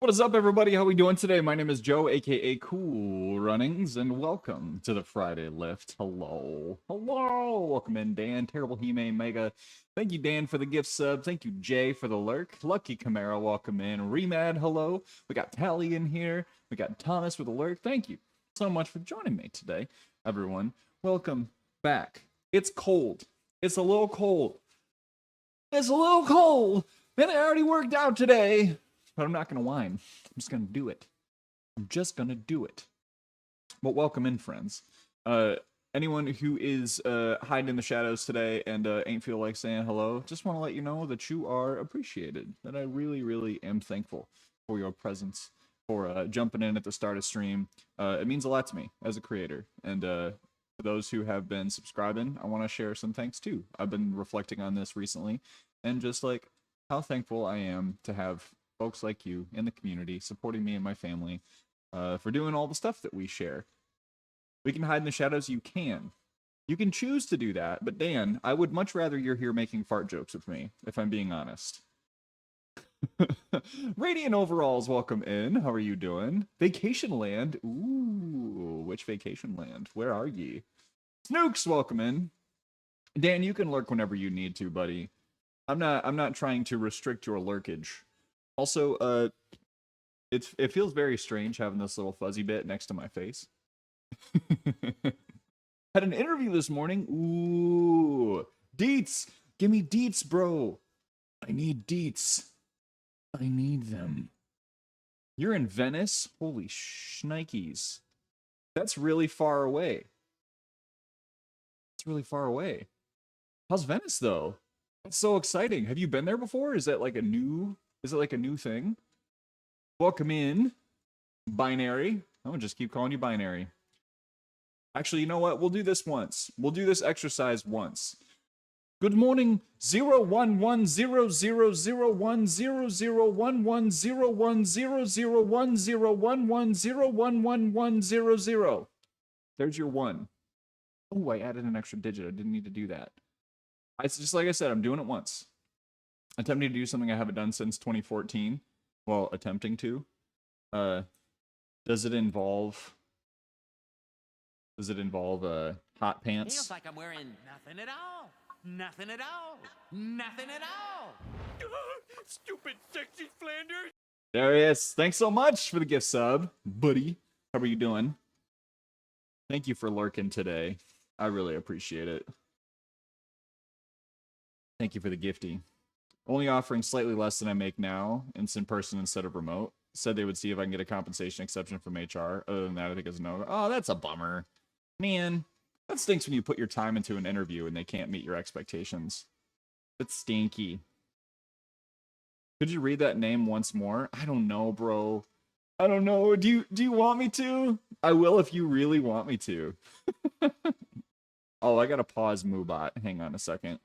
What is up, everybody? How we doing today? My name is Joe, aka Cool Runnings, and welcome to the Friday Lift. Hello. Hello. Welcome in, Dan, Terrible He-Man Mega. Thank you, Dan, for the gift sub. Thank you, Jay, for the lurk. Lucky Camaro, welcome in. Remad, hello. We got Tally in here. We got Thomas with the lurk. Thank you so much for joining me today, everyone. Welcome back. It's cold. It's a little cold. It's a little cold. And I already worked out today. But I'm not going to whine. I'm just going to do it. I'm just going to do it. But welcome in, friends. Anyone who is hiding in the shadows today and ain't feel like saying hello, just want to let you know that you are appreciated. That I really, really am thankful for your presence, for jumping in at the start of stream. It means a lot to me as a creator. And for those who have been subscribing, I want to share some thanks too. I've been reflecting on this recently and just like how thankful I am to have folks like you in the community supporting me and my family for doing all the stuff that we share. We can hide in the shadows. You can choose to do that, but Dan, I would much rather you're here making fart jokes with me, if I'm being honest. Radiant Overalls, welcome in. How are you doing? Vacation Land. Ooh, which vacation land? Where are ye? Snooks, welcome in. Dan, you can lurk whenever you need to, buddy. I'm not trying to restrict your lurkage. Also, it feels very strange having this little fuzzy bit next to my face. Had an interview this morning. Ooh, deets. Give me deets, bro. I need deets. I need them. You're in Venice? Holy shnikes. That's really far away. It's really far away. How's Venice, though? That's so exciting. Have you been there before? Is it like a new thing? Welcome in, Binary. I'm gonna just keep calling you Binary. Actually, you know what? We'll do this once. We'll do this exercise once. Good morning, 011000101010101011100. There's your one. Oh, I added an extra digit. I didn't need to do that. It's just like I said, I'm doing it once. Attempting to do something I haven't done since 2014. Well, attempting to. Does it involve hot pants? Feels like I'm wearing nothing at all. Nothing at all. Nothing at all. Stupid sexy Flanders. There he is. Thanks so much for the gift sub, buddy. How are you doing? Thank you for lurking today. I really appreciate it. Thank you for the gifty. Only offering slightly less than I make now. It's in person instead of remote. Said they would see if I can get a compensation exception from HR. Other than that, I think it's no. Oh, that's a bummer. Man, that stinks when you put your time into an interview and they can't meet your expectations. That's stinky. Could you read that name once more? I don't know, bro. I don't know. Do you want me to? I will if you really want me to. Oh, I gotta pause Moobot. Hang on a second.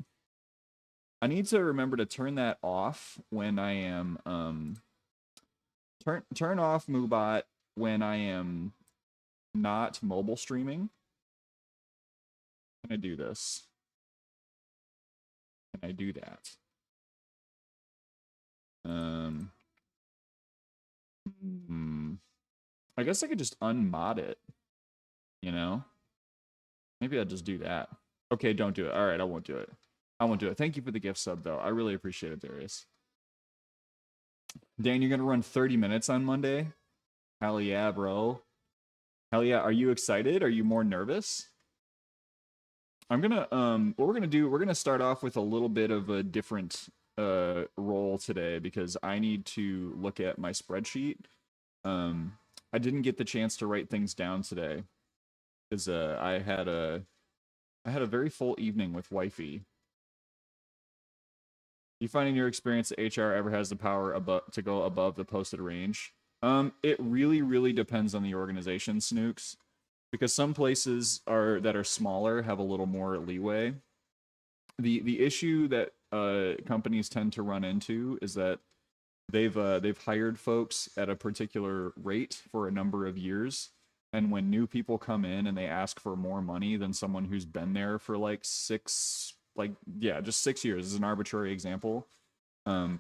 I need to remember to turn that off when I am turn off Moobot when I am not mobile streaming. Can I do this? Can I do that? I guess I could just unmod it. You know? Maybe I'll just do that. Okay, don't do it. All right, I won't do it. I won't do it. Thank you for the gift sub, though. I really appreciate it, Darius. Dan, you're going to run 30 minutes on Monday? Hell yeah, bro. Hell yeah. Are you excited? Are you more nervous? I'm going to, what we're going to do, we're going to start off with a little bit of a different role today because I need to look at my spreadsheet. I didn't get the chance to write things down today because I had a very full evening with wifey. Do you find in your experience that HR ever has the power to go above the posted range? It really, really depends on the organization, Snooks, because some places that are smaller have a little more leeway. The issue that companies tend to run into is that they've hired folks at a particular rate for a number of years, and when new people come in and they ask for more money than someone who's been there for like just 6 years is an arbitrary example.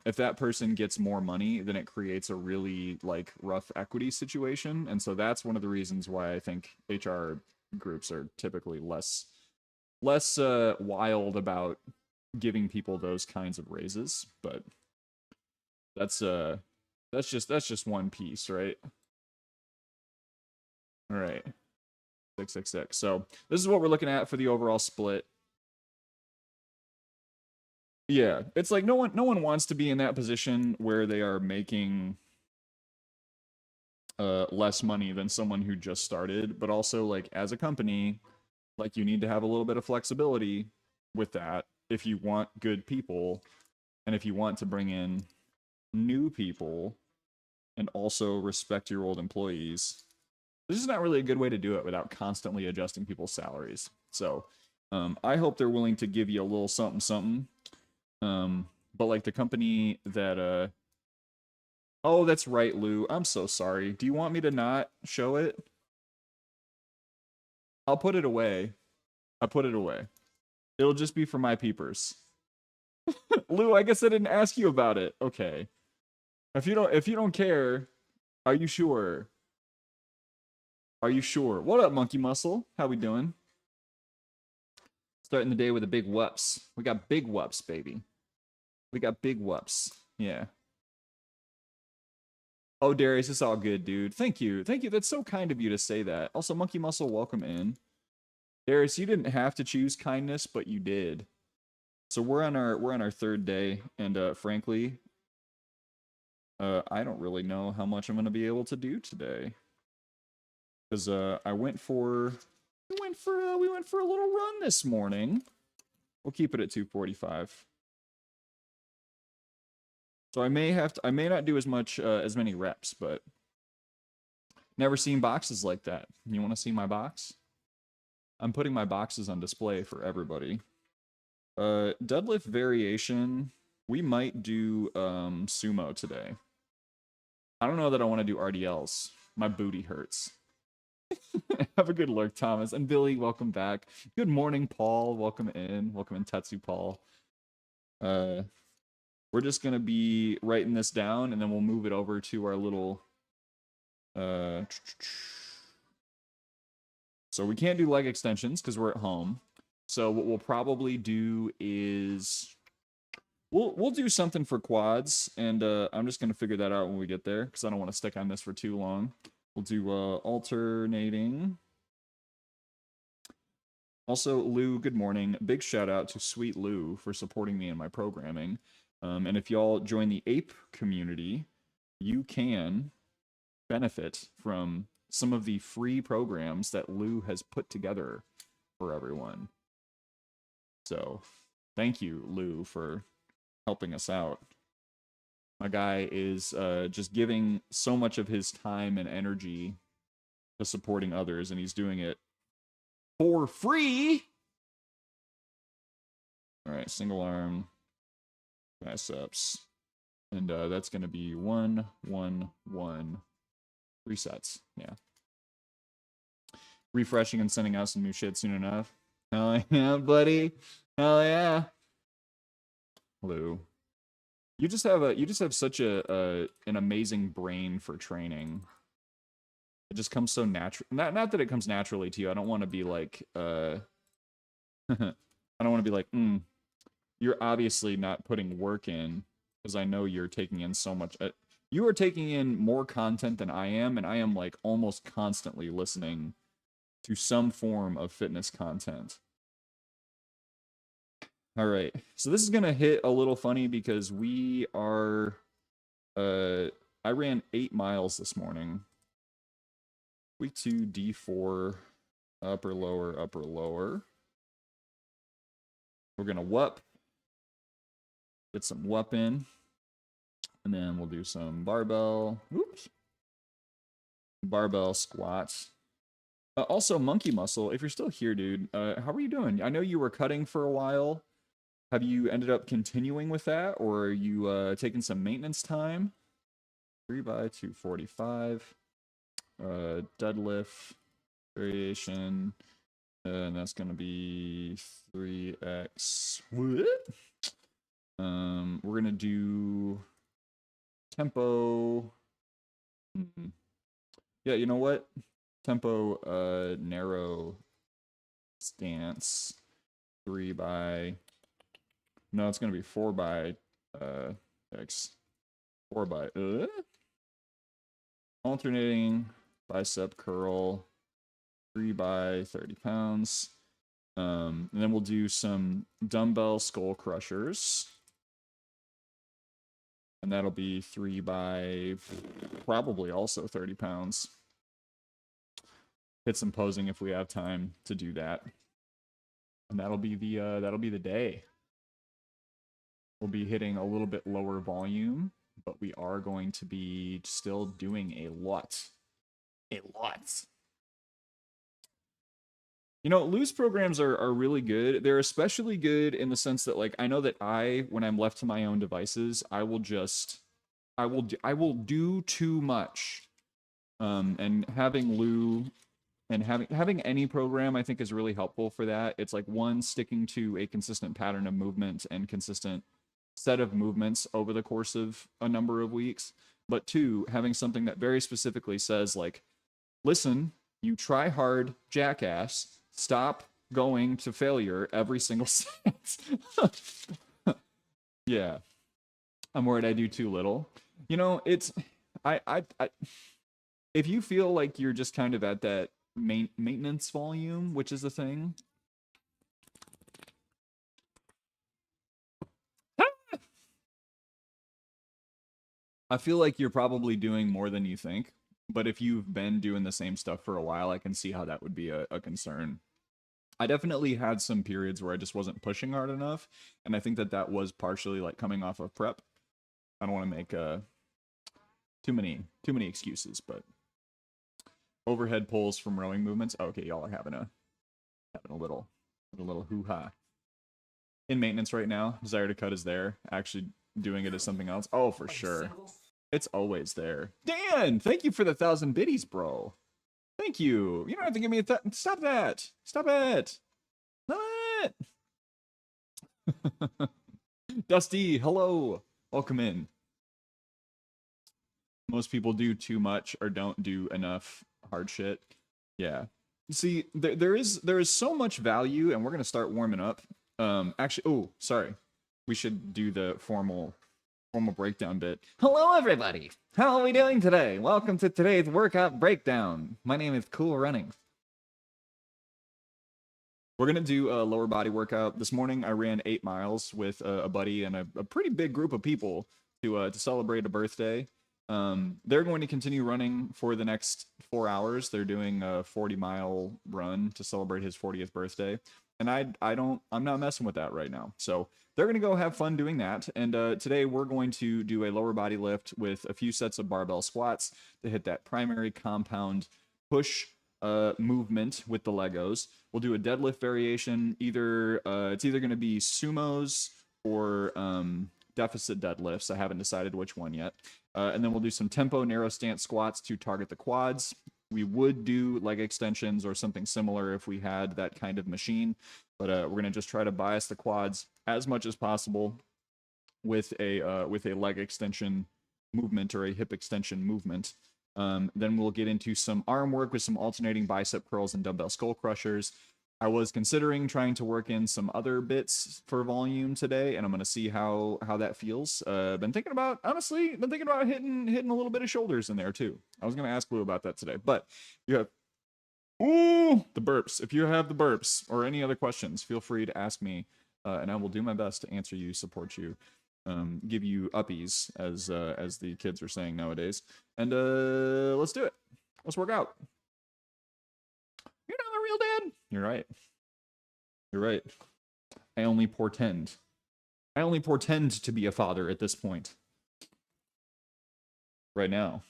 if that person gets more money, then it creates a really like rough equity situation. And so that's one of the reasons why I think HR groups are typically less wild about giving people those kinds of raises. But that's just one piece, right? All right. 666. So this is what we're looking at for the overall split. Yeah, it's like no one wants to be in that position where they are making less money than someone who just started, but also like as a company, like you need to have a little bit of flexibility with that if you want good people and if you want to bring in new people and also respect your old employees. This is not really a good way to do it without constantly adjusting people's salaries. So I hope they're willing to give you a little something something. But like the company that oh, that's right, Lou. I'm so sorry. Do you want me to not show it? I'll put it away. I put it away. It'll just be for my peepers. Lou, I guess I didn't ask you about it. Okay. If you don't care, are you sure? Are you sure? What up, Monkey Muscle? How we doing? Starting the day with a big whoops. We got big whoops, baby. We got big whoops. Yeah. Oh, Darius, it's all good, dude. Thank you. Thank you. That's so kind of you to say that. Also, Monkey Muscle, welcome in. Darius, you didn't have to choose kindness, but you did. So we're on our third day, and frankly, I don't really know how much I'm gonna be able to do today. Because we went for a little run this morning. We'll keep it at 245. So I may not do as many reps, but never seen boxes like that. You want to see my box? I'm putting my boxes on display for everybody. Deadlift variation. We might do sumo today. I don't know that I want to do RDLs. My booty hurts. Have a good lurk, Thomas. And Billy, welcome back. Good morning, Paul. Welcome in. Welcome in, Tetsu Paul. We're just going to be writing this down, and then we'll move it over to our little... So we can't do leg extensions because we're at home. So what we'll probably do is... We'll do something for quads, and I'm just going to figure that out when we get there, because I don't want to stick on this for too long. We'll do alternating. Also, Lou, good morning. Big shout out to Sweet Lou for supporting me in my programming. And if y'all join the ape community, you can benefit from some of the free programs that Lou has put together for everyone. So, thank you, Lou, for helping us out. My guy is just giving so much of his time and energy to supporting others, and he's doing it for free. All right, single arm biceps, and that's going to be 1, 1, 1 resets. Yeah. Refreshing and sending out some new shit soon enough. Hell yeah, buddy. Hell yeah. Lou. You just have such an amazing brain for training. It just comes so natural. Not that it comes naturally to you. I don't want to be like I don't want to be like, you're obviously not putting work in, because I know you're taking in so much. You are taking in more content than I am, and I am like almost constantly listening to some form of fitness content. All right, so this is gonna hit a little funny because we are, I ran 8 miles this morning. W2D4, upper, lower, upper, lower. We're gonna whoop, get some whoop in, and then we'll do some barbell, barbell squats. Also, Monkey Muscle, if you're still here, dude, how are you doing? I know you were cutting for a while. Have you ended up continuing with that, or are you taking some maintenance time? 3 by 245. Deadlift variation. And that's going to be 3x. What? We're gonna do tempo. Yeah, you know what? Tempo narrow stance 3 by, no, it's gonna be 4 by X 4 by alternating bicep curl 3 by 30 pounds. And then we'll do some dumbbell skull crushers. And that'll be 3 by probably also 30 pounds. Hit some posing if we have time to do that. And that'll be the day. We'll be hitting a little bit lower volume, but we are going to be still doing a lot. A lot. You know, loose programs are really good. They're especially good in the sense that, like, I know that when I'm left to my own devices, I will do too much. And having Lou and having any program, I think, is really helpful for that. It's like, one, sticking to a consistent pattern of movement and consistent set of movements over the course of a number of weeks. But two, having something that very specifically says, like, listen, you try hard jackass, stop going to failure every single set. Yeah. I'm worried I do too little. You know, it's I if you feel like you're just kind of at that maintenance volume, which is the thing. I feel like you're probably doing more than you think, but if you've been doing the same stuff for a while, I can see how that would be a concern. I definitely had some periods where I just wasn't pushing hard enough, and I think that was partially like coming off of prep. I don't want to make too many excuses, but overhead pulls from rowing movements. Okay, y'all are having a little hoo-ha. In maintenance right now, desire to cut is there. Actually doing it as something else. Oh, for sure. It's always there. Dan, thank you for the 1,000 biddies, bro. Thank you. You don't have to give me stop that. Stop it. Stop it. Dusty, hello. Welcome in. Most people do too much or don't do enough hard shit. Yeah. See, there is so much value, and we're gonna start warming up. Actually, oh, sorry. We should do the formal breakdown bit. Hello, everybody. How are we doing today? Welcome to today's workout breakdown. My name is Cool Runnings. We're gonna do a lower body workout. This morning, I ran 8 miles with a buddy and a pretty big group of people to celebrate a birthday. They're going to continue running for the next 4 hours. They're doing a 40-mile run to celebrate his 40th birthday. And I'm not messing with that right now. So they're going to go have fun doing that. And today we're going to do a lower body lift with a few sets of barbell squats to hit that primary compound push movement with the Legos. We'll do a deadlift variation. It's either going to be sumos or deficit deadlifts. I haven't decided which one yet. And then we'll do some tempo narrow stance squats to target the quads. We would do leg extensions or something similar if we had that kind of machine, but we're going to just try to bias the quads as much as possible with a leg extension movement or a hip extension movement. Then we'll get into some arm work with some alternating bicep curls and dumbbell skull crushers. I was considering trying to work in some other bits for volume today, and I'm going to see how that feels. Been thinking about hitting a little bit of shoulders in there too. I was going to ask Lou about that today, but you have the burps. If you have the burps or any other questions, feel free to ask me, and I will do my best to answer you, support you, give you uppies, as the kids are saying nowadays. And let's do it. Let's work out. You're not a real dad. You're right. You're right. I only portend to be a father at this point. Right now.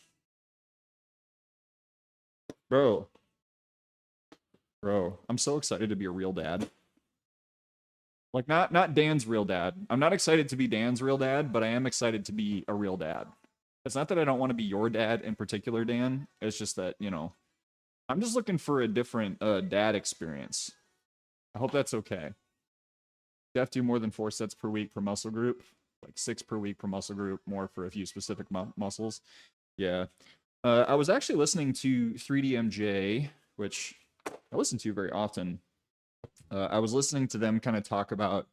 Bro, I'm so excited to be a real dad. Like, not Dan's real dad. I'm not excited to be Dan's real dad, but I am excited to be a real dad. It's not that I don't want to be your dad in particular, Dan. It's just that, you know, I'm just looking for a different dad experience. I hope that's okay. You have to do more than 4 sets per week per muscle group. like 6 per week per muscle group, more for a few specific muscles. Yeah. I was actually listening to 3DMJ, which I listen to very often. I was listening to them kind of talk about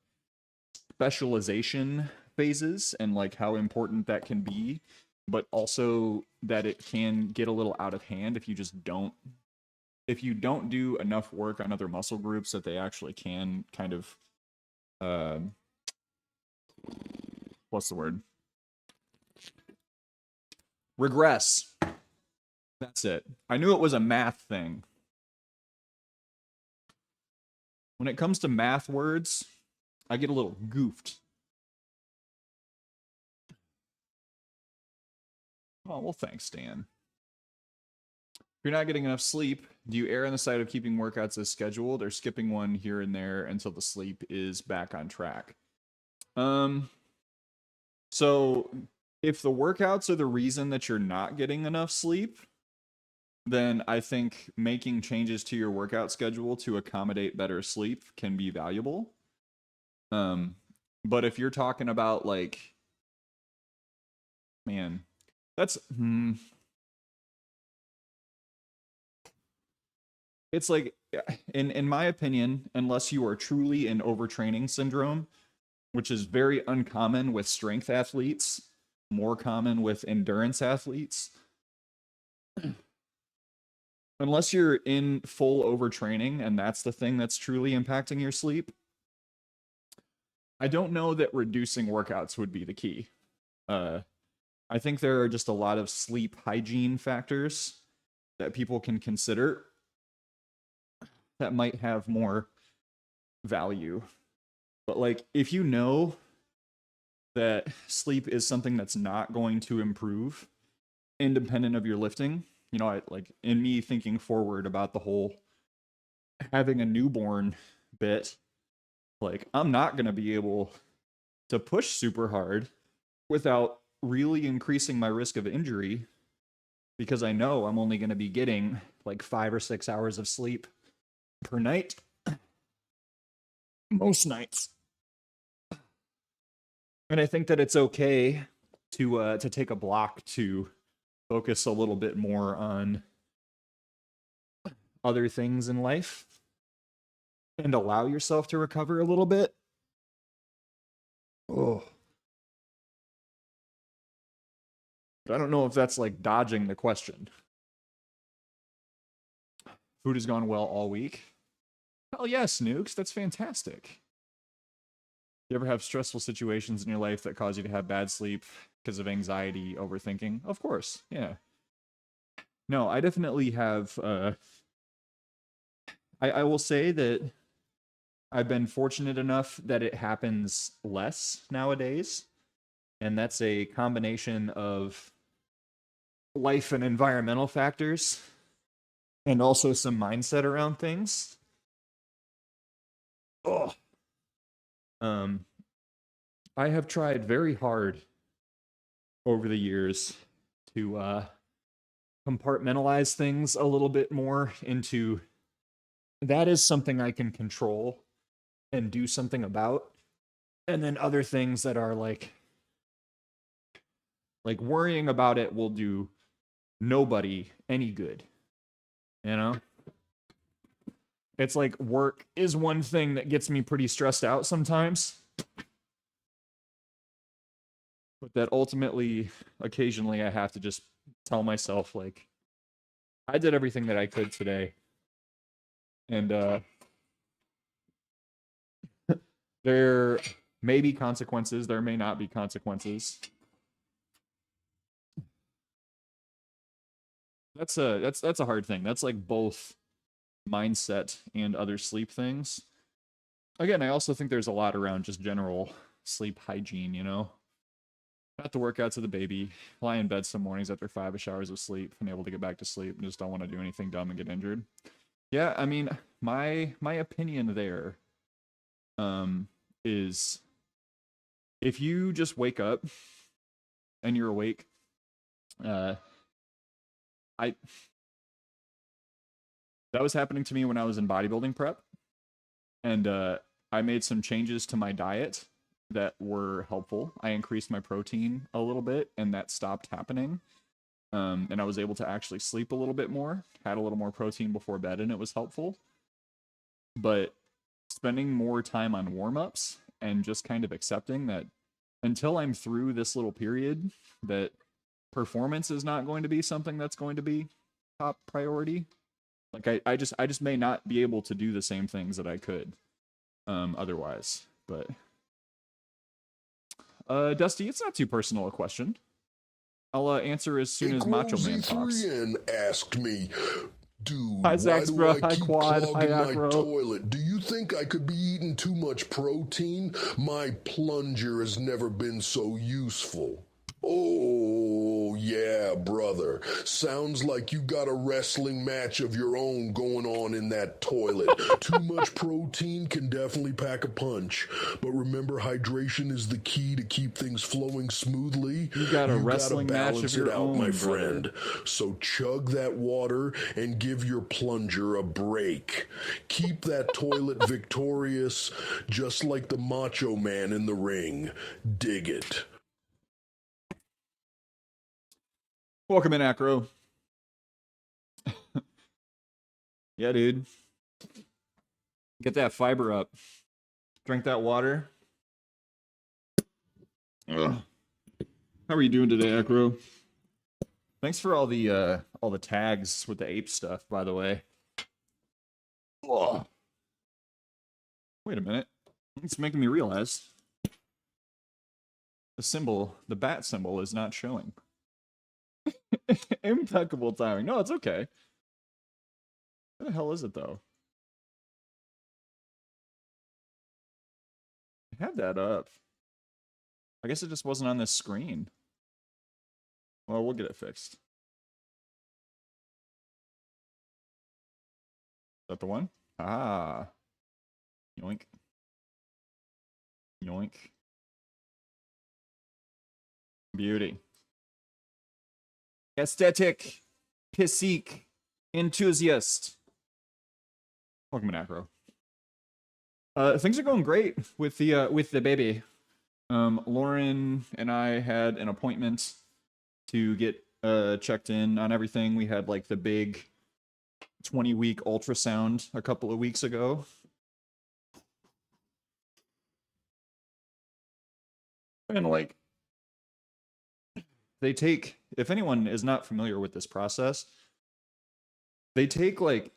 specialization phases and like how important that can be, but also that it can get a little out of hand if you don't do enough work on other muscle groups that they actually can kind of what's the word? Regress. That's it. I knew it was a math thing. When it comes to math words, I get a little goofed. Oh, well, thanks, Dan. If you're not getting enough sleep, do you err on the side of keeping workouts as scheduled or skipping one here and there until the sleep is back on track? So if the workouts are the reason that you're not getting enough sleep, then I think making changes to your workout schedule to accommodate better sleep can be valuable. But if you're talking about like, man, that's it's like, in my opinion, unless you are truly in overtraining syndrome, which is very uncommon with strength athletes, more common with endurance athletes. Unless you're in full overtraining and that's the thing that's truly impacting your sleep, I don't know that reducing workouts would be the key. I think there are just a lot of sleep hygiene factors that people can consider that might have more value. But like, if you know that sleep is something that's not going to improve independent of your lifting, you know, like in me thinking forward about the whole having a newborn bit, like I'm not going to be able to push super hard without really increasing my risk of injury because I know I'm only going to be getting like 5 or 6 hours of sleep per night most nights. And I think that it's okay to take a block to focus a little bit more on other things in life and allow yourself to recover a little bit. Oh. But I don't know if that's like dodging the question. Food has gone well all week. Hell yes, Nukes. That's fantastic. You ever have stressful situations in your life that cause you to have bad sleep because of anxiety, overthinking? Of course, yeah. No, I definitely have. I will say that I've been fortunate enough that it happens less nowadays. And that's a combination of life and environmental factors and also some mindset around things. Oh. I have tried very hard over the years to compartmentalize things a little bit more into that is something I can control and do something about. And then other things that are like worrying about it will do nobody any good. You know? It's like work is one thing that gets me pretty stressed out sometimes. But that ultimately, occasionally, I have to just tell myself, like, I did everything that I could today. And there may be consequences, there may not be consequences. That's a hard thing. That's like both mindset and other sleep things. Again, I also think there's a lot around just general sleep hygiene, you know? Got the workouts of the baby, lie in bed some mornings after 5-ish hours of sleep and able to get back to sleep and just don't want to do anything dumb and get injured. Yeah, I mean, my opinion there is if you just wake up and you're awake, that was happening to me when I was in bodybuilding prep, and I made some changes to my diet that were helpful. I increased my protein a little bit, and that stopped happening. And I was able to actually sleep a little bit more, had a little more protein before bed, and it was helpful. But spending more time on warm-ups and just kind of accepting that until I'm through this little period, that performance is not going to be something that's going to be top priority. Like I just may not be able to do the same things that I could otherwise. But Dusty, it's not too personal a question. I'll answer as soon as Macho Man talks. asked me, dude, Hi, why Zax, do bro. I Hi, keep Quad. Hi, clogging my Acro. toilet? Do you think I could be eating too much protein? My plunger has never been so useful. Oh, yeah, brother. Sounds like you got a wrestling match of your own going on in that toilet. Too much protein can definitely pack a punch. But remember, hydration is the key to keep things flowing smoothly. You got a You wrestling gotta match balance of your it out, own, my brother. friend. So chug that water and give your plunger a break. Keep that toilet victorious, just like the Macho Man in the ring. Dig it. Welcome in, Acro. Yeah, dude. Get that fiber up. Drink that water. Ugh. How are you doing today, Acro? Thanks for all the tags with the ape stuff, by the way. Ugh. Wait a minute. It's making me realize the symbol, the bat symbol, is not showing. Impeccable timing. No, it's okay. What the hell is it, though? I had that up. I guess it just wasn't on this screen. Well, we'll get it fixed. Is that the one? Ah. Yoink. Yoink. Beauty. Aesthetic. Physique. Enthusiast. Welcome to Acro. Things are going great with the baby. Lauren and I had an appointment to get checked in on everything. We had like the big 20-week ultrasound a couple of weeks ago. And like they take, if anyone is not familiar with this process, they take like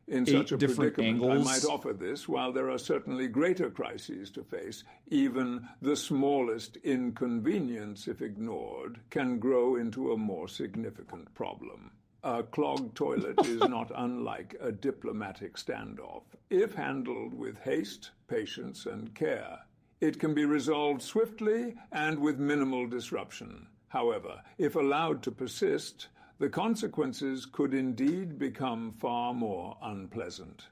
in 8 such a different predicament, angles. I might offer this, while there are certainly greater crises to face, even the smallest inconvenience, if ignored, can grow into a more significant problem. A clogged toilet is not unlike a diplomatic standoff. If handled with haste, patience, and care, it can be resolved swiftly and with minimal disruption. However, if allowed to persist, the consequences could indeed become far more unpleasant.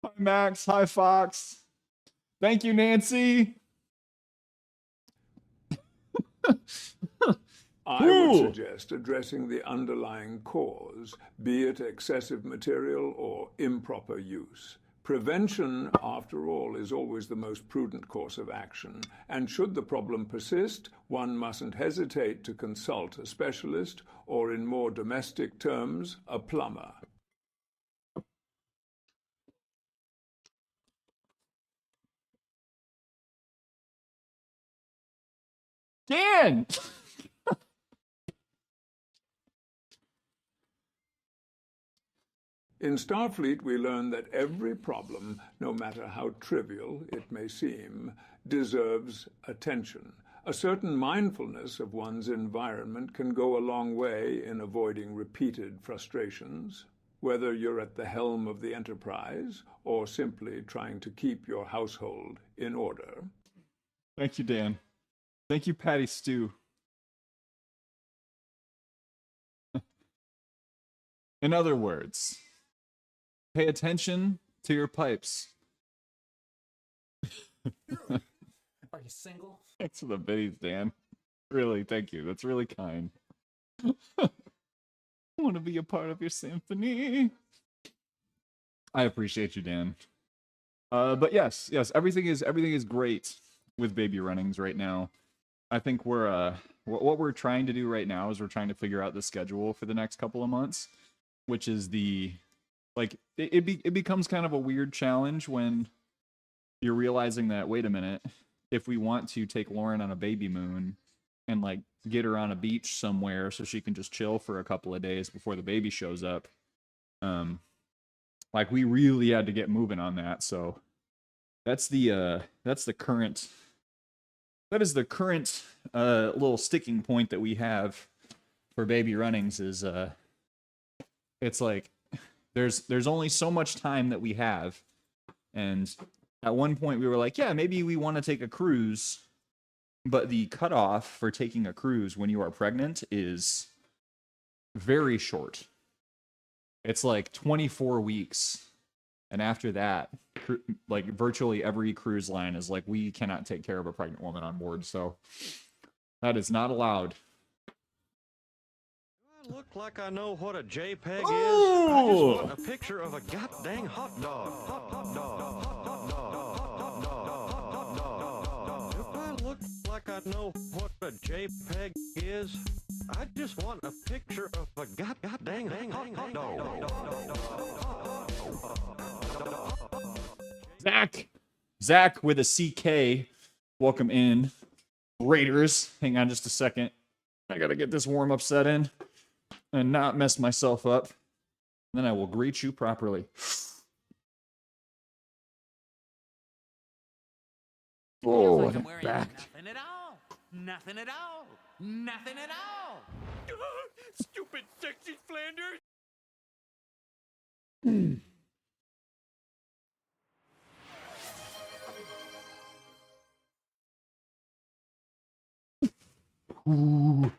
Hi, Max. Hi, Fox. Thank you, Nancy. I would suggest addressing the underlying cause, be it excessive material or improper use. Prevention, after all, is always the most prudent course of action, and should the problem persist, one mustn't hesitate to consult a specialist, or in more domestic terms, a plumber. Dan! In Starfleet, we learn that every problem, no matter how trivial it may seem, deserves attention. A certain mindfulness of one's environment can go a long way in avoiding repeated frustrations, whether you're at the helm of the Enterprise or simply trying to keep your household in order. Thank you, Dan. Thank you, Patty Stew. In other words, pay attention to your pipes. Are you single? Thanks for the biddies, Dan. Really, thank you. That's really kind. I want to be a part of your symphony. I appreciate you, Dan. But yes, everything is great with baby runnings right now. I think we're what we're trying to do right now is we're trying to figure out the schedule for the next couple of months, which is the like it becomes kind of a weird challenge when you're realizing that, wait a minute, if we want to take Lauren on a baby moon and like get her on a beach somewhere so she can just chill for a couple of days before the baby shows up, like we really had to get moving on that. So that's the current, that is the current little sticking point that we have for baby runnings is it's like there's only so much time that we have. And at one point we were like, yeah, maybe we want to take a cruise, but the cutoff for taking a cruise when you are pregnant is very short. It's like 24 weeks. And after that, like virtually every cruise line is like, we cannot take care of a pregnant woman on board. So that is not allowed. Do I look like I know what a JPEG is? I just want a picture of a goddamn hot dog. Hot dog. Hot dog. Do I look like I know what a JPEG is? I just want a picture of a goddamn hot dog. Zach with a CK. Welcome in. Raiders. Hang on just a second. I gotta get this warm-up set in and not mess myself up. Then I will greet you properly. Oh, Feels like I'm I'm wearing back. nothing at all. Nothing at all. Nothing at all. Stupid sexy Flanders. Ooh.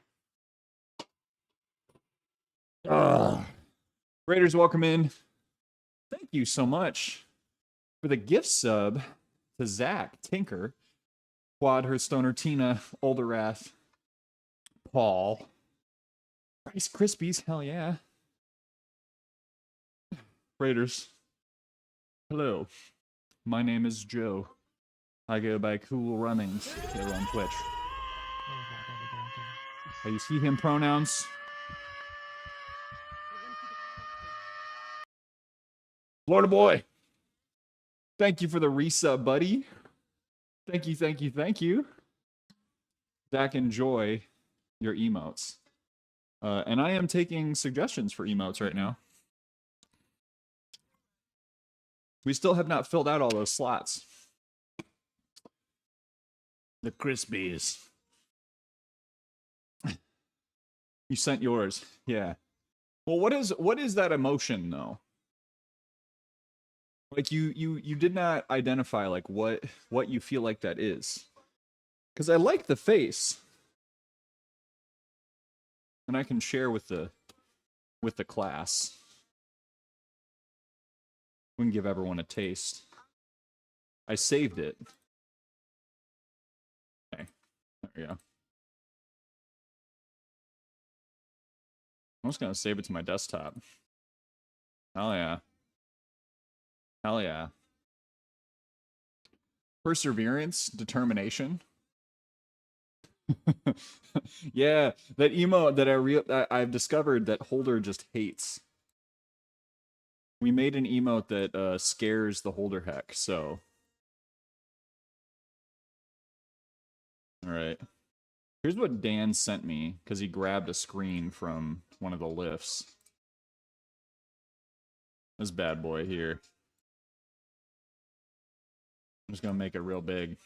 Raiders, welcome in. Thank you so much for the gift sub to Zach, Tinker, Quad, Herstoner, Tina, Olderath, Paul, Rice Krispies, hell yeah. Raiders, hello. My name is Joe. I go by Cool Runnings here on Twitch. I use he, him pronouns. Florida boy, thank you for the resub, buddy. Thank you, thank you, thank you. Zach, enjoy your emotes. And I am taking suggestions for emotes right now. We still have not filled out all those slots. The Krispies. You sent yours, yeah. Well, what is that emotion though? Like you did not identify like what you feel like that is. Because I like the face. And I can share with the class. We can give everyone a taste. I saved it. Okay, there we go. I'm just gonna save it to my desktop. Hell yeah. Hell yeah. Perseverance, determination. Yeah, that emo that I've discovered that Holder just hates. We made an emote that scares the Holder heck, so. Alright. Here's what Dan sent me, because he grabbed a screen from one of the lifts. This bad boy here. I'm just gonna make it real big.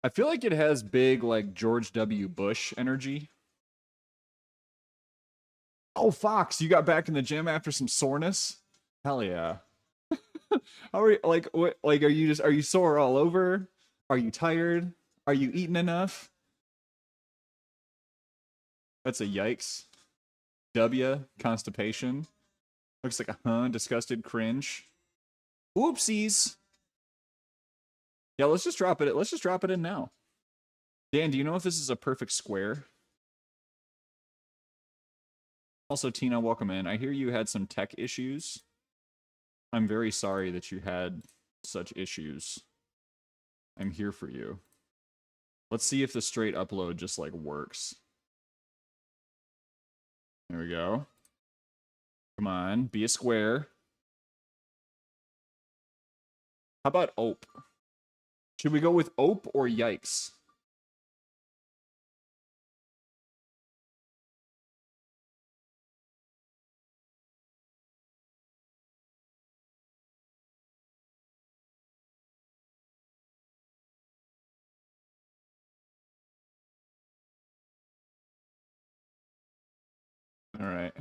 I feel like it has big, like, George W. Bush energy. Oh, Fox, you got back in the gym after some soreness? Hell yeah. How are you, like, what, like, are you sore all over? Are you tired? Are you eating enough? That's a yikes. W, constipation. Looks like a disgusted cringe. Oopsies. Yeah, let's just drop it. Let's just drop it in now. Dan, do you know if this is a perfect square? Also, Tina, welcome in. I hear you had some tech issues. I'm very sorry that you had such issues. I'm here for you. Let's see if the straight upload just like works. There we go. Come on, be a square. How about Ope? Should we go with Ope or Yikes? All right.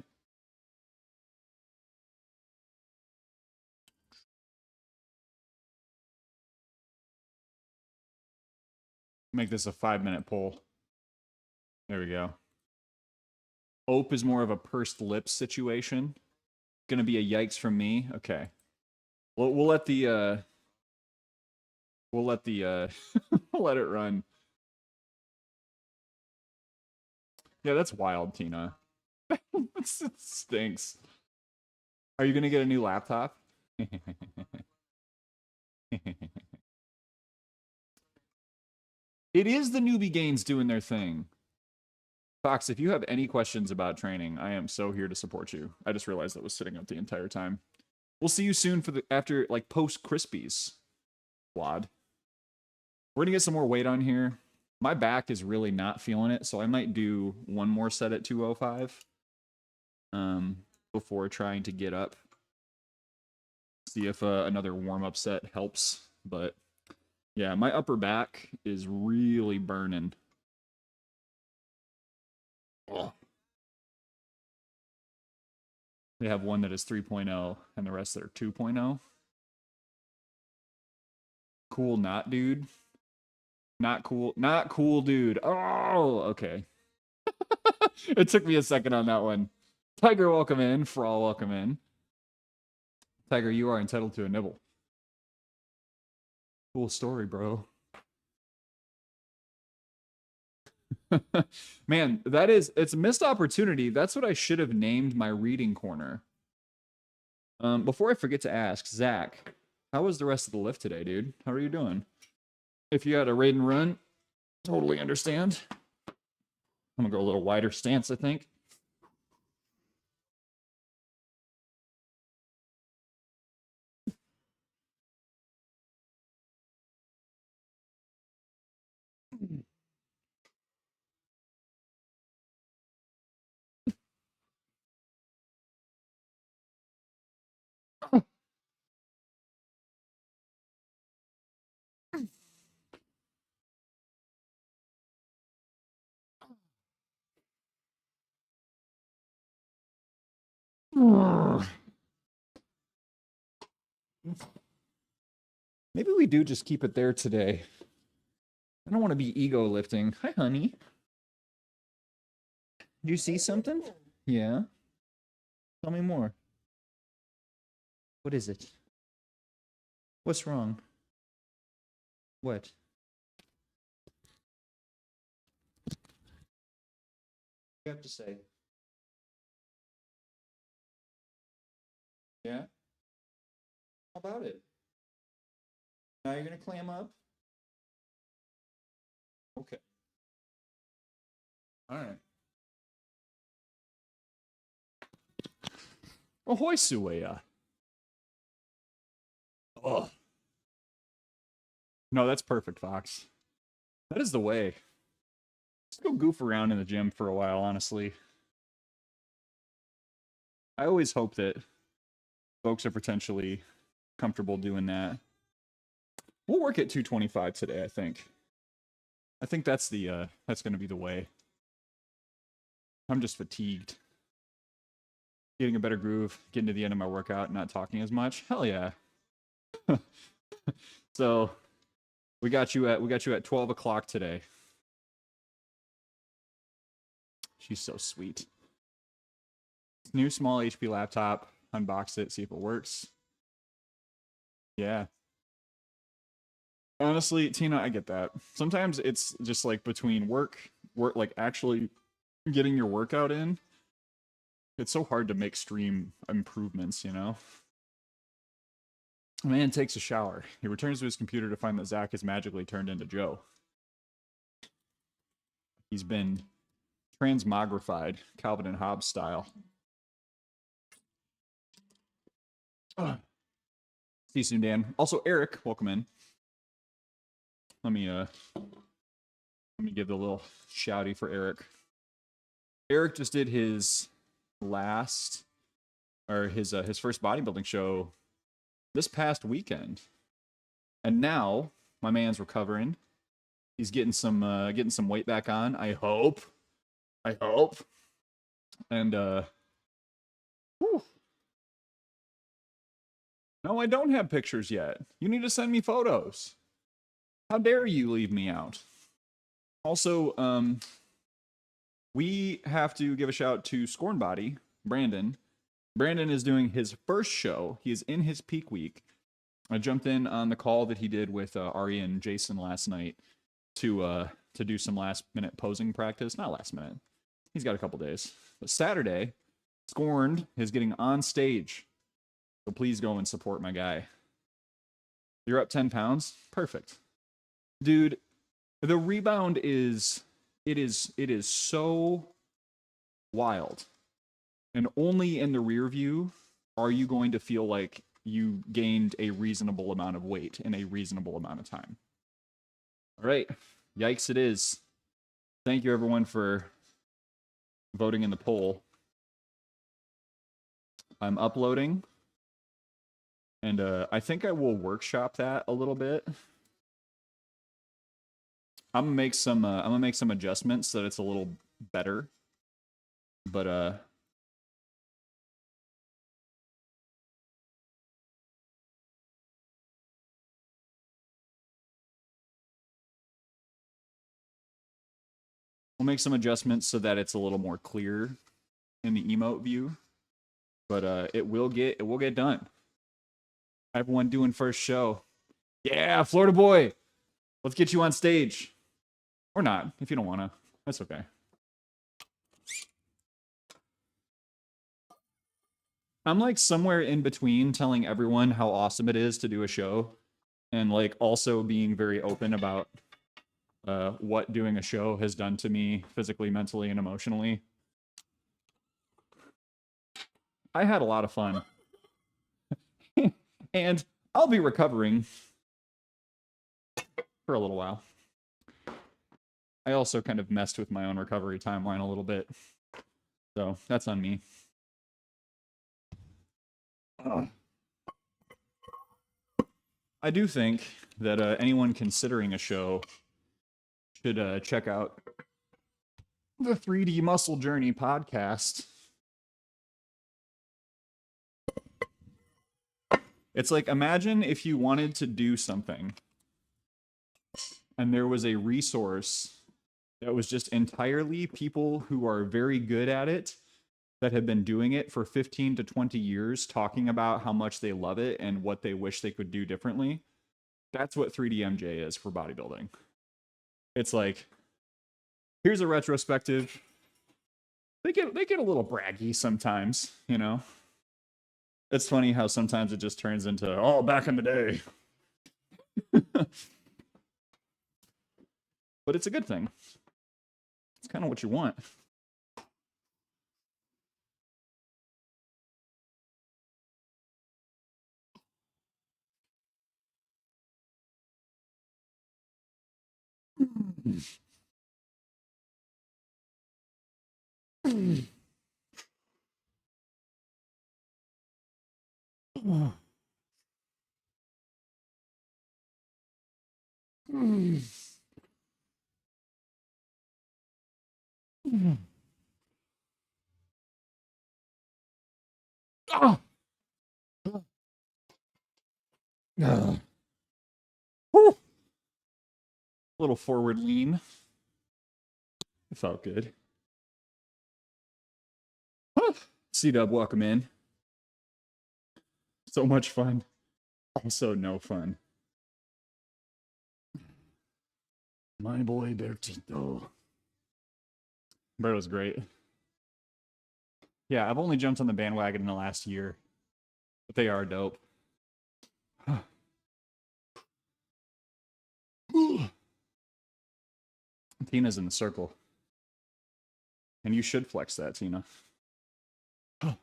Make this a 5-minute poll. There we go. Ope is more of a pursed lips situation. Gonna be a yikes from me. Okay. We'll let the we'll let let it run. Yeah, that's wild, Tina. It stinks. Are you gonna get a new laptop? It is the newbie gains doing their thing. Fox, if you have any questions about training, I am so here to support you. I just realized that was sitting up the entire time. We'll see you soon for the after like post Krispies. Wad. We're gonna get some more weight on here. My back is really not feeling it, so I might do one more set at 205 before trying to get up. See if another warm-up set helps. But yeah, my upper back is really burning. Oh. They have one that is 3.0 and the rest that are 2.0. Cool, not dude. Not cool. Not cool, dude. Oh, okay. It took me a second on that one. Tiger, welcome in. Frawl, welcome in. Tiger, you are entitled to a nibble. Cool story, bro. Man, it's a missed opportunity. That's what I should have named my reading corner. Before I forget to ask, Zach, how was the rest of the lift today, dude? How are you doing? If you had a raid and run, totally understand. I'm gonna go a little wider stance, I think. Maybe we do just keep it there today. I don't want to be ego lifting. Hi, honey. Do you see something? Yeah. Tell me more. What is it? What's wrong? What? What do you have to say? Yeah? How about it? Now you're gonna clam up? Okay. Alright. Ahoy, Sueya. Oh. No, that's perfect, Fox. That is the way. Just go goof around in the gym for a while, honestly. I always hope that folks are potentially comfortable doing that. We'll work at 225 today, I think. I think that's the that's gonna be the way. I'm just fatigued. Getting a better groove, getting to the end of my workout, not talking as much. Hell yeah. So we got you at 12 o'clock today. She's so sweet. New small HP laptop. Unbox it, see if it works. Yeah. Honestly, Tina, I get that. Sometimes it's just like between work, like actually getting your workout in. It's so hard to make stream improvements, you know? A man takes a shower. He returns to his computer to find that Zach has magically turned into Joe. He's been transmogrified, Calvin and Hobbes style. See you soon, Dan. Also, Eric, welcome in. Let me give the little shouty for Eric. Eric just did his first bodybuilding show this past weekend, and now my man's recovering. He's getting some weight back on. I hope. And whew. No, I don't have pictures yet. You need to send me photos. How dare you leave me out? Also, we have to give a shout to Scorn Body, Brandon. Brandon is doing his first show. He is in his peak week. I jumped in on the call that he did with Ari and Jason last night to do some last minute posing practice. Not last minute. He's got a couple days. But Saturday, Scorned is getting on stage. So please go and support my guy. You're up 10 pounds? Perfect. Dude, the rebound is so wild. And only in the rear view are you going to feel like you gained a reasonable amount of weight in a reasonable amount of time. All right. Yikes it is. Thank you everyone for voting in the poll. I'm uploading. And I think I will workshop that a little bit. I'm gonna make some adjustments so that it's a little better. But we'll make some adjustments so that it's a little more clear in the emote view. But it will get done. Everyone doing first show. Yeah, Florida boy. Let's get you on stage. Or not, if you don't want to. That's okay. I'm like somewhere in between telling everyone how awesome it is to do a show and like also being very open about what doing a show has done to me physically, mentally, and emotionally. I had a lot of fun. And I'll be recovering for a little while. I also kind of messed with my own recovery timeline a little bit. So that's on me. I do think that anyone considering a show should check out the 3D Muscle Journey podcast. It's like, imagine if you wanted to do something and there was a resource that was just entirely people who are very good at it, that have been doing it for 15 to 20 years, talking about how much they love it and what they wish they could do differently. That's what 3DMJ is for bodybuilding. It's like, here's a retrospective. They get a little braggy sometimes, you know? It's funny how sometimes it just turns into, oh, back in the day. But it's a good thing. It's kind of what you want. Little forward lean. It felt good. C-Dub, welcome in. So much fun. Also no fun. My boy Bertito. Berto's great. Yeah, I've only jumped on the bandwagon in the last year. But they are dope. Tina's in the circle. And you should flex that, Tina. Can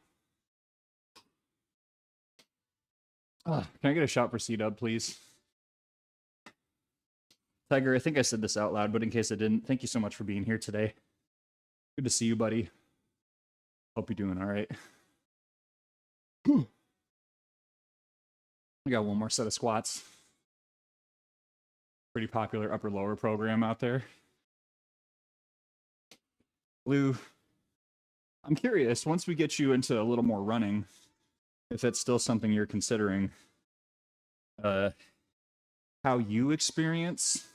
I get a shot for C-Dub, please? Tiger, I think I said this out loud, but in case I didn't, thank you so much for being here today. Good to see you, buddy. Hope you're doing all right. I got one more set of squats. Pretty popular upper-lower program out there. Lou, I'm curious, once we get you into a little more running, if that's still something you're considering, how you experience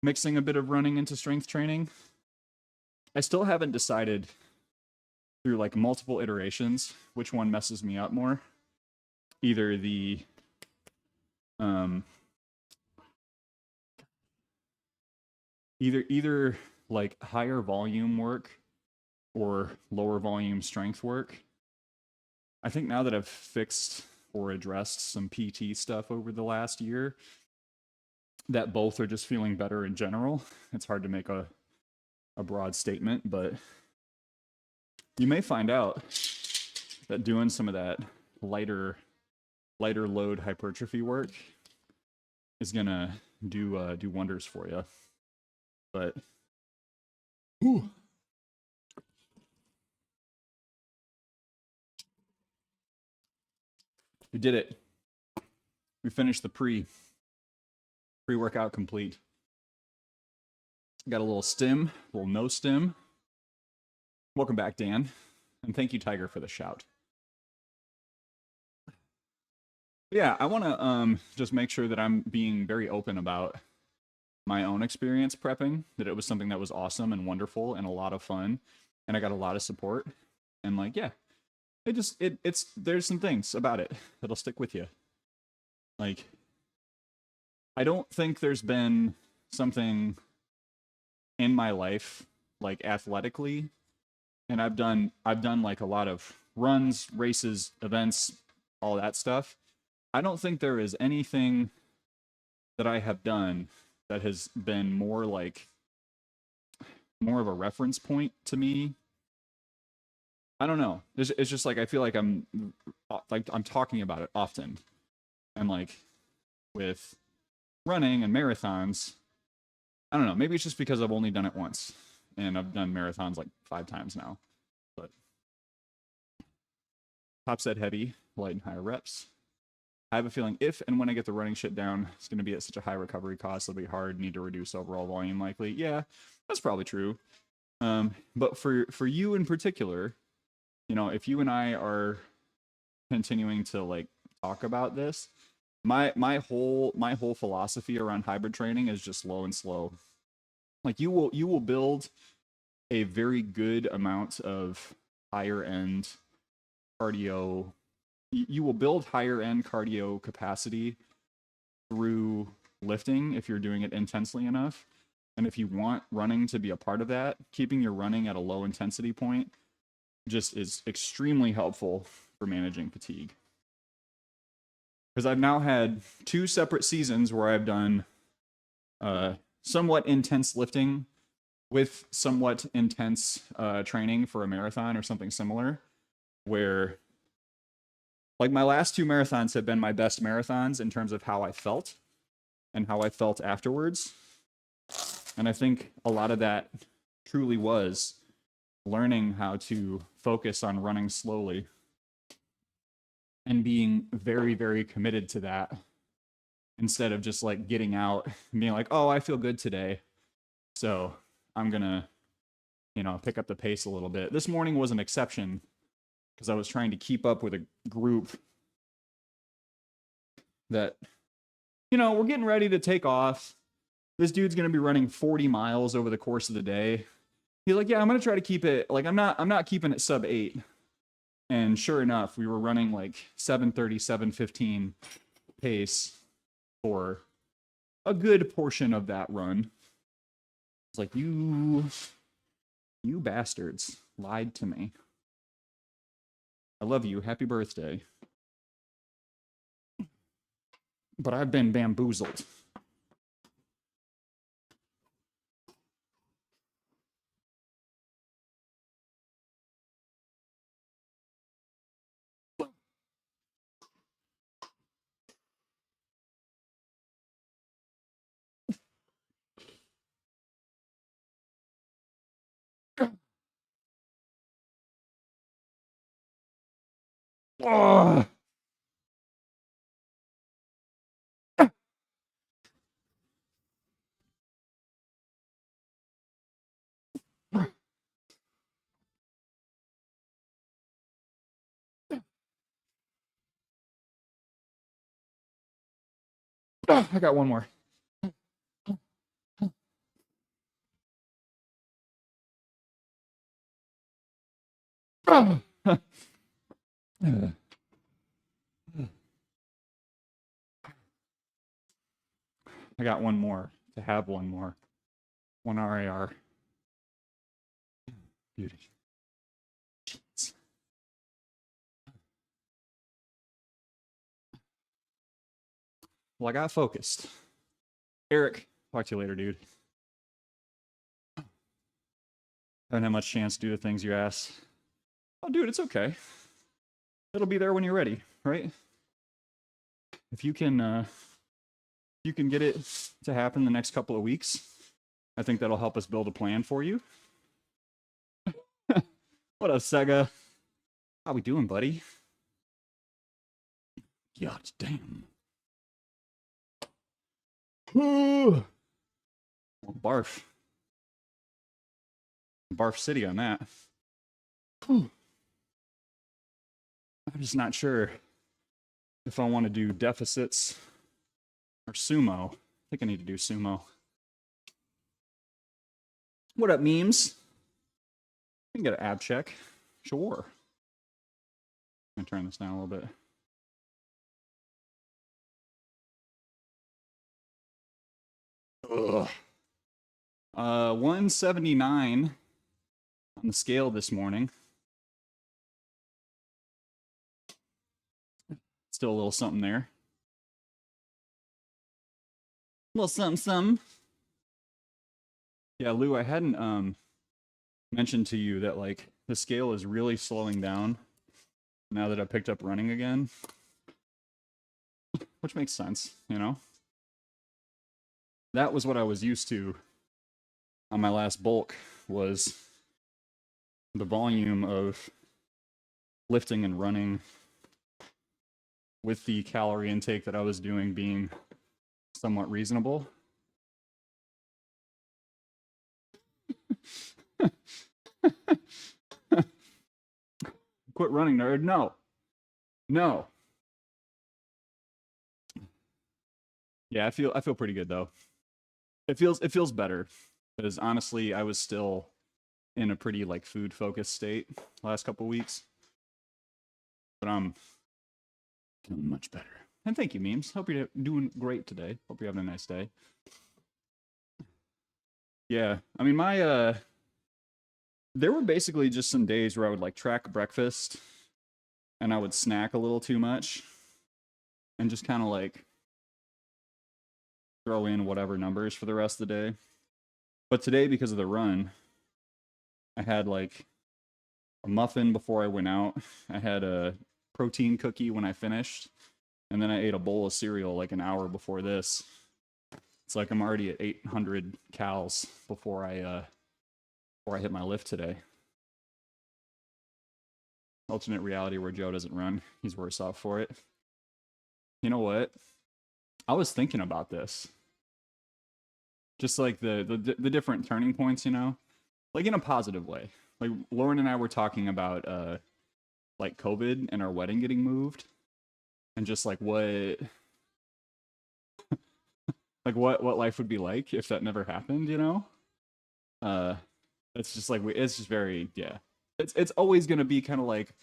mixing a bit of running into strength training. I still haven't decided through like multiple iterations which one messes me up more. Either the either like higher volume work or lower volume strength work. I think now that I've fixed or addressed some PT stuff over the last year, that both are just feeling better in general. It's hard to make a broad statement, but you may find out that doing some of that lighter load hypertrophy work is gonna do wonders for you. But whew. We did it. We finished the pre-workout complete. Got a little stim, a little no stim. Welcome back, Dan. And thank you, Tiger, for the shout. Yeah, I want to just make sure that I'm being very open about my own experience prepping, that it was something that was awesome and wonderful and a lot of fun, and I got a lot of support. And like, yeah, it's there's some things about it that'll stick with you. Like, I don't think there's been something in my life, like athletically, and I've done like a lot of runs, races, events, all that stuff. I don't think there is anything that I have done that has been more of a reference point to me. I don't know. It's just like I feel like I'm talking about it often, and like with running and marathons, I don't know. Maybe it's just because I've only done it once, and I've done marathons like 5 times now. But top set heavy, light and higher reps. I have a feeling if and when I get the running shit down, it's going to be at such a high recovery cost, it'll be hard, need to reduce overall volume likely. Yeah, that's probably true. But for you in particular, you know, if you and I are continuing to like talk about this, my whole philosophy around hybrid training is just low and slow. Like you will build a very good amount of higher end cardio. You will build higher end cardio capacity through lifting if you're doing it intensely enough. And if you want running to be a part of that, keeping your running at a low intensity point just is extremely helpful for managing fatigue. Because I've now had 2 separate seasons where I've done somewhat intense lifting with somewhat intense training for a marathon or something similar, where like my last 2 marathons have been my best marathons in terms of how I felt and how I felt afterwards. And I think a lot of that truly was learning how to focus on running slowly and being very, very committed to that instead of just like getting out and being like, oh, I feel good today, so I'm gonna, you know, pick up the pace a little bit. This morning was an exception because I was trying to keep up with a group that, you know, we're getting ready to take off. This dude's gonna be running 40 miles over the course of the day. He's like, yeah, I'm gonna try to keep it, like I'm not keeping it sub 8. And sure enough, we were running like 7:30, 7:15 pace for a good portion of that run. It's like, you bastards lied to me. I love you. Happy birthday. But I've been bamboozled. Oh. I got one more. I got one more to have one more. One RAR. Beauty. Jeez. Well, I got focused. Eric, talk to you later, dude. Haven't had much chance to do the things you asked. Oh, dude, it's okay. It'll be there when you're ready, right? If you can get it to happen the next couple of weeks, I think that'll help us build a plan for you. What up, Sega? How we doing, buddy? God damn. Barf. Barf City on that. I'm just not sure if I want to do deficits or sumo. I think I need to do sumo. What up, memes? We can get an ab check. Sure. I'm gonna turn this down a little bit. Ugh. 179 on the scale this morning. Still a little something there. A little something. Yeah, Lou, I hadn't mentioned to you that like the scale is really slowing down now that I picked up running again. Which makes sense, you know? That was what I was used to on my last bulk, was the volume of lifting and running with the calorie intake that I was doing being somewhat reasonable. Quit running, nerd. No. No. Yeah, I feel pretty good though. It feels better, because honestly, I was still in a pretty like food focused state last couple weeks. But I'm feeling much better. And thank you, memes. Hope you're doing great today. Hope you're having a nice day. Yeah, I mean my there were basically just some days where I would like track breakfast and I would snack a little too much and just kind of like throw in whatever numbers for the rest of the day. But today, because of the run, I had like a muffin before I went out. I had a protein cookie when I finished, and then I ate a bowl of cereal like an hour before this. It's like I'm already at 800 calories before I hit my lift today. Alternate reality where Joe doesn't run. He's worse off for it. You know what? I was thinking about this. Just like the different turning points, you know? Like in a positive way. Like Lauren and I were talking about like COVID and our wedding getting moved. And just like what like what life would be like if that never happened, you know? It's just like it's just very, yeah. It's always gonna be kind of like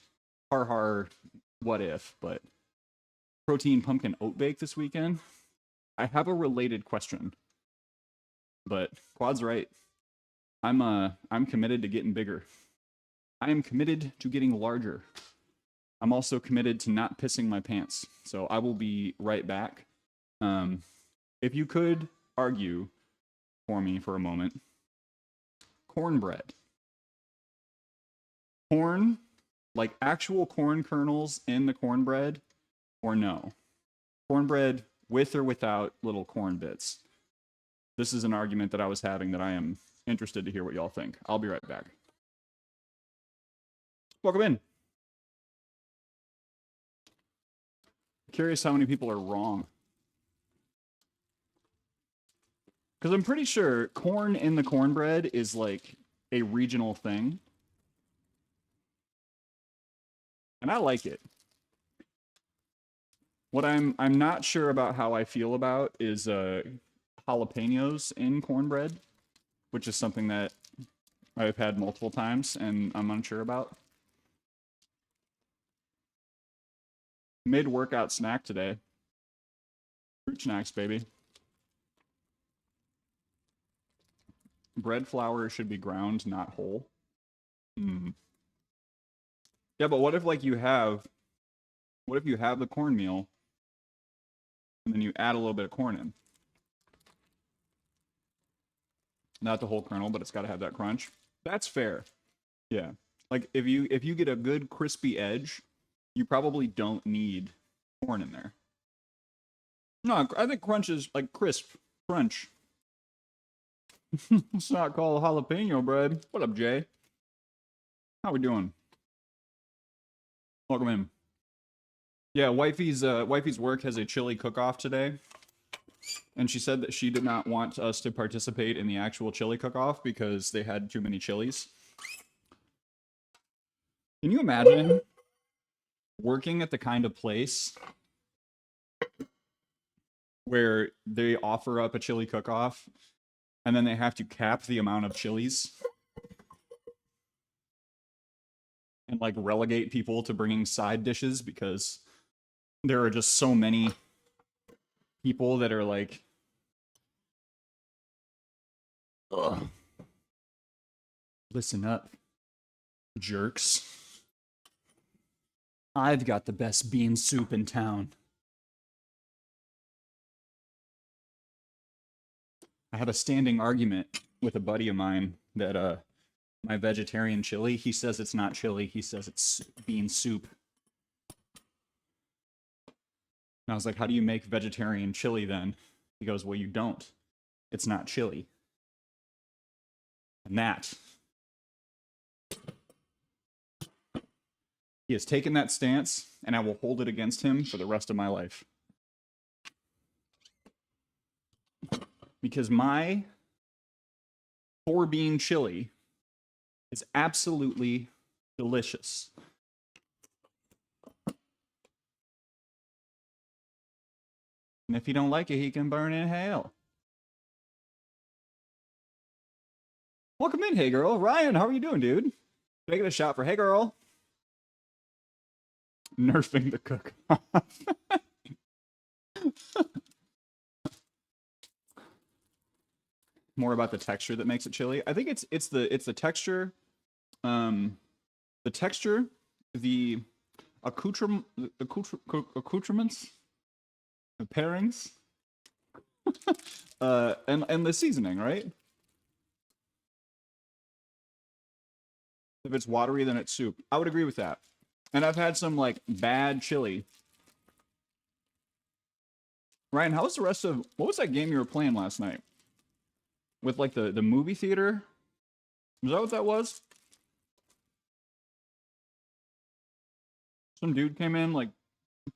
har what if, but protein pumpkin oat bake this weekend. I have a related question. But Quad's right. I'm committed to getting bigger. I am committed to getting larger. I'm also committed to not pissing my pants. So I will be right back. If you could argue for me for a moment. Cornbread. Corn, like actual corn kernels in the cornbread, or no? Cornbread with or without little corn bits. This is an argument that I was having that I am interested to hear what y'all think. I'll be right back. Welcome in. Curious how many people are wrong. Because I'm pretty sure corn in the cornbread is like a regional thing. And I like it. What I'm not sure about how I feel about is jalapenos in cornbread, which is something that I've had multiple times and I'm unsure about. Mid-workout snack today. Fruit snacks, baby. Bread flour should be ground, not whole. Mm. Yeah, but what if like you have the cornmeal and then you add a little bit of corn in? Not the whole kernel, but it's got to have that crunch. That's fair. Yeah. Like if you get a good crispy edge, you probably don't need corn in there. No, I think crunch is like crisp crunch. It's not called jalapeno bread. What up, Jay? How we doing? Welcome in. Yeah, wifey's work has a chili cook-off today. And she said that she did not want us to participate in the actual chili cook-off because they had too many chilies. Can you imagine working at the kind of place where they offer up a chili cook-off and then they have to cap the amount of chilies and like relegate people to bringing side dishes because there are just so many people that are like, ugh. Listen up, jerks. I've got the best bean soup in town. I have a standing argument with a buddy of mine that my vegetarian chili, he says it's not chili, he says it's bean soup. And I was like, how do you make vegetarian chili then? He goes, well, you don't. It's not chili. And that. He has taken that stance, and I will hold it against him for the rest of my life. Because my 4-bean chili is absolutely delicious. And if he don't like it, he can burn in hell. Welcome in, hey girl. Ryan, how are you doing, dude? Taking a shot for hey girl. Nerfing the cook-off. More about the texture that makes it chili. I think it's the texture, the texture, the accoutrements, the pairings, and the seasoning, right? If it's watery, then it's soup. I would agree with that. And I've had some like bad chili. Ryan, how was the rest of what was that game you were playing last night? With like the movie theater? Was that what that was? Some dude came in like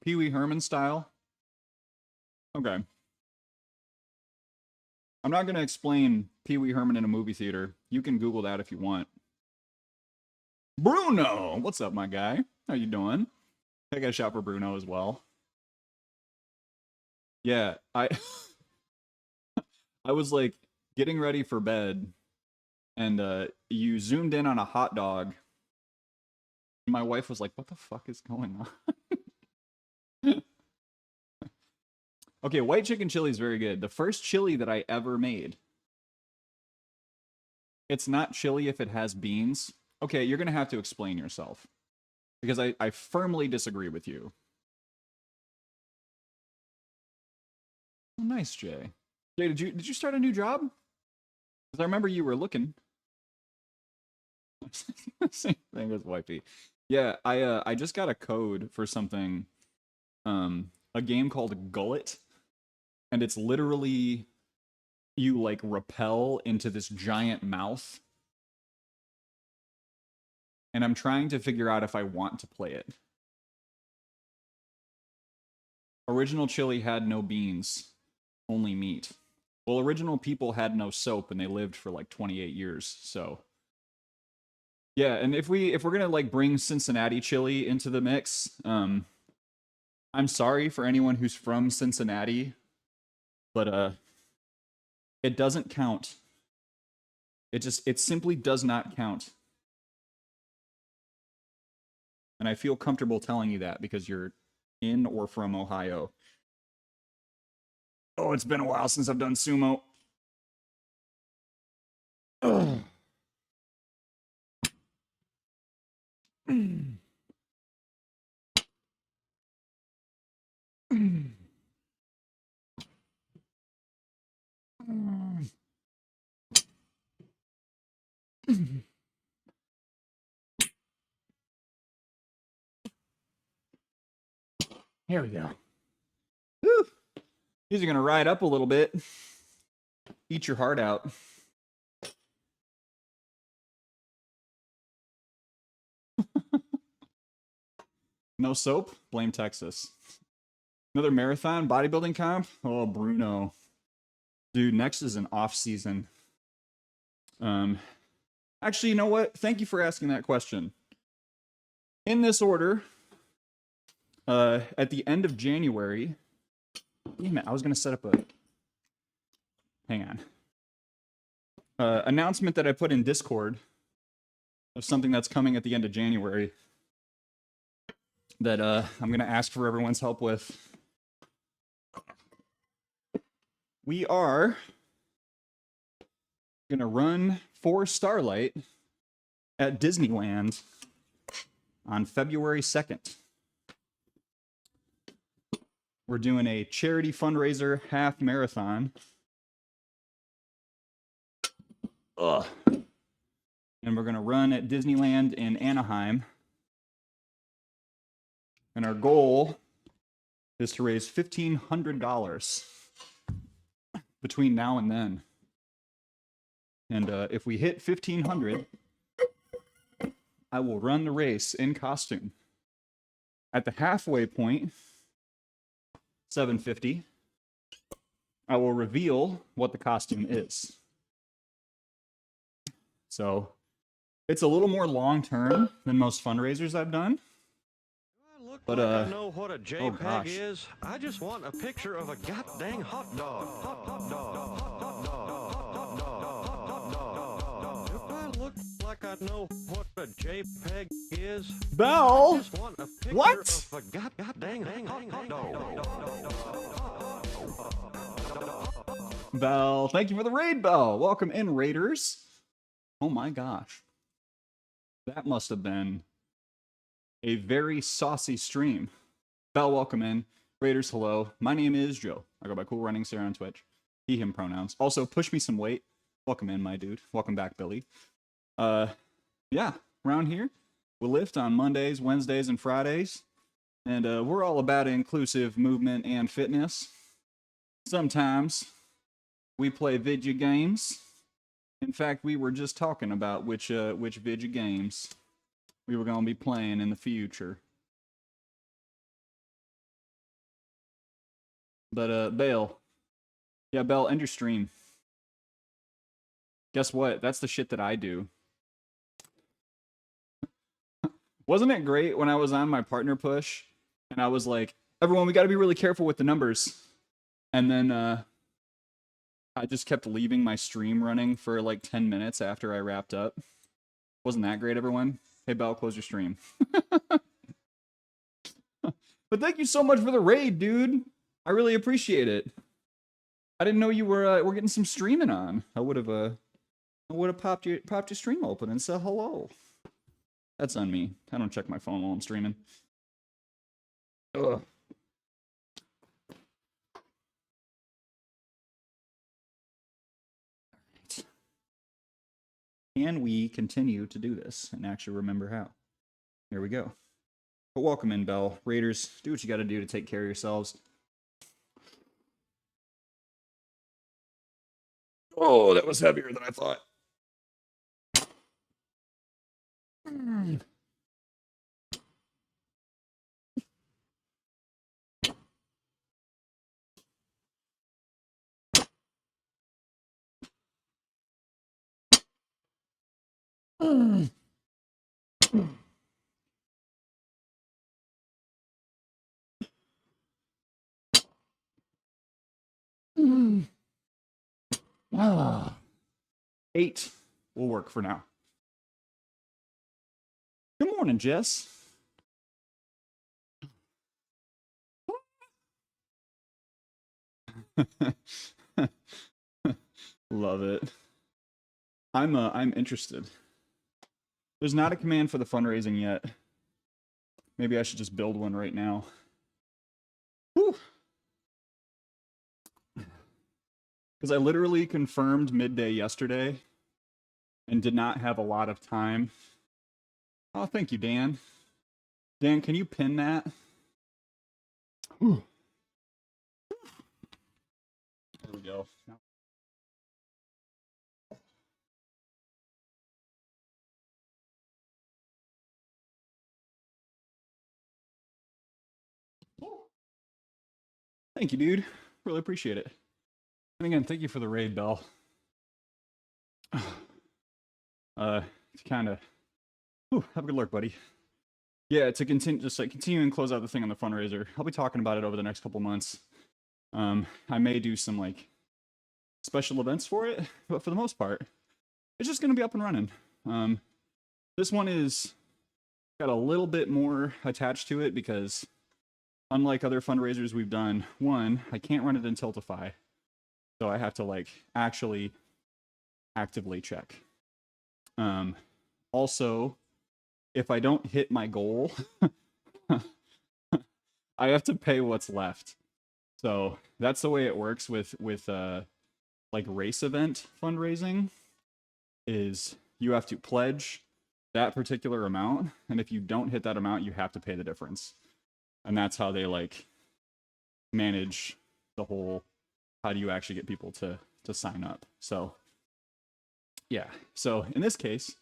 Pee Wee Herman style. Okay. I'm not gonna explain Pee Wee Herman in a movie theater. You can Google that if you want. Bruno! What's up, my guy? How you doing? Take a shot for Bruno as well. Yeah, I was like getting ready for bed and you zoomed in on a hot dog. My wife was like, what the fuck is going on? Okay, white chicken chili is very good. The first chili that I ever made. It's not chili if it has beans. Okay, you're gonna have to explain yourself. Because I firmly disagree with you. Oh, nice, Jay. Jay, did you start a new job? Because I remember you were looking. Same thing as wifey. Yeah, I just got a code for something, a game called Gullet, and it's literally you like rappel into this giant mouth, and I'm trying to figure out if I want to play it. Original chili had no beans, only meat. Well, original people had no soap and they lived for like 28 years. So yeah, and if we're gonna like bring Cincinnati chili into the mix, I'm sorry for anyone who's from Cincinnati, but it doesn't count. It simply does not count. And I feel comfortable telling you that because you're in or from Ohio. Oh, it's been a while since I've done sumo. Ugh. Here we go. Whew. These are gonna ride up a little bit. Eat your heart out. No soap? Blame Texas. Another marathon bodybuilding comp? Oh, Bruno. Dude, next is an off season. Actually, you know what? Thank you for asking that question. In this order, at the end of January, damn it, I was gonna set up a, hang on. Announcement that I put in Discord of something that's coming at the end of January that I'm going to ask for everyone's help with. We are going to run for Starlight at Disneyland on February 2nd. We're doing a charity fundraiser half marathon. Ugh. And we're going to run at Disneyland in Anaheim. And our goal is to raise $1,500 between now and then. And if we hit 1,500, I will run the race in costume. At the halfway point, 750, I will reveal what the costume is. So it's a little more long-term than most fundraisers I've done. But I know what a JPEG oh gosh. is. I just want a picture of a goddamn hot dog. Do I look like I know what a JPEG is? Bell? I just want a picture What? of a goddamn hot dog. Bell, thank you for the raid, Bell. Welcome in, Raiders. Oh my gosh. That must have been a very saucy stream. Bell, welcome in. Raiders, hello. My name is Joe. I go by Cool Runnings here on Twitch. He, him pronouns. Also, push me some weight. Welcome in, my dude. Welcome back, Billy. Yeah, around here, we lift on Mondays, Wednesdays, and Fridays. And we're all about inclusive movement and fitness. Sometimes we play video games. In fact, we were just talking about which video games we were going to be playing in the future. But, Bale. Yeah, Belle, end your stream. Guess what? That's the shit that I do. Wasn't it great when I was on my partner push and I was like, everyone, we got to be really careful with the numbers. And then I just kept leaving my stream running for like 10 minutes after I wrapped up. Wasn't that great, everyone? Hey, Belle, close your stream. But thank you so much for the raid, dude. I really appreciate it. I didn't know you were getting some streaming on. I would have popped your stream open and said hello. That's on me. I don't check my phone while I'm streaming. Ugh. Can we continue to do this and actually remember how? Here we go. But welcome in, Bell. Raiders, do what you got to do to take care of yourselves. Oh, that was heavier than I thought. Ah. 8 will work for now. Good morning, Jess. Love it. I'm interested. There's not a command for the fundraising yet. Maybe I should just build one right now. Whew. Because I literally confirmed midday yesterday and did not have a lot of time. Oh, thank you, Dan. Dan, can you pin that? Whew. There we go. Thank you, dude. Really appreciate it. And again, thank you for the raid, Bell. To kind of, have a good lurk, buddy. Yeah, to continue, just like continue and close out the thing on the fundraiser. I'll be talking about it over the next couple months. I may do some like special events for it, but for the most part, it's just gonna be up and running. This one is got a little bit more attached to it because unlike other fundraisers we've done, one, I can't run it in Tiltify. So I have to like actually actively check. Also, if I don't hit my goal, I have to pay what's left. So that's the way it works with like race event fundraising, is you have to pledge that particular amount, and if you don't hit that amount, you have to pay the difference. And that's how they like manage the whole, how do you actually get people to sign up. So yeah, so in this case,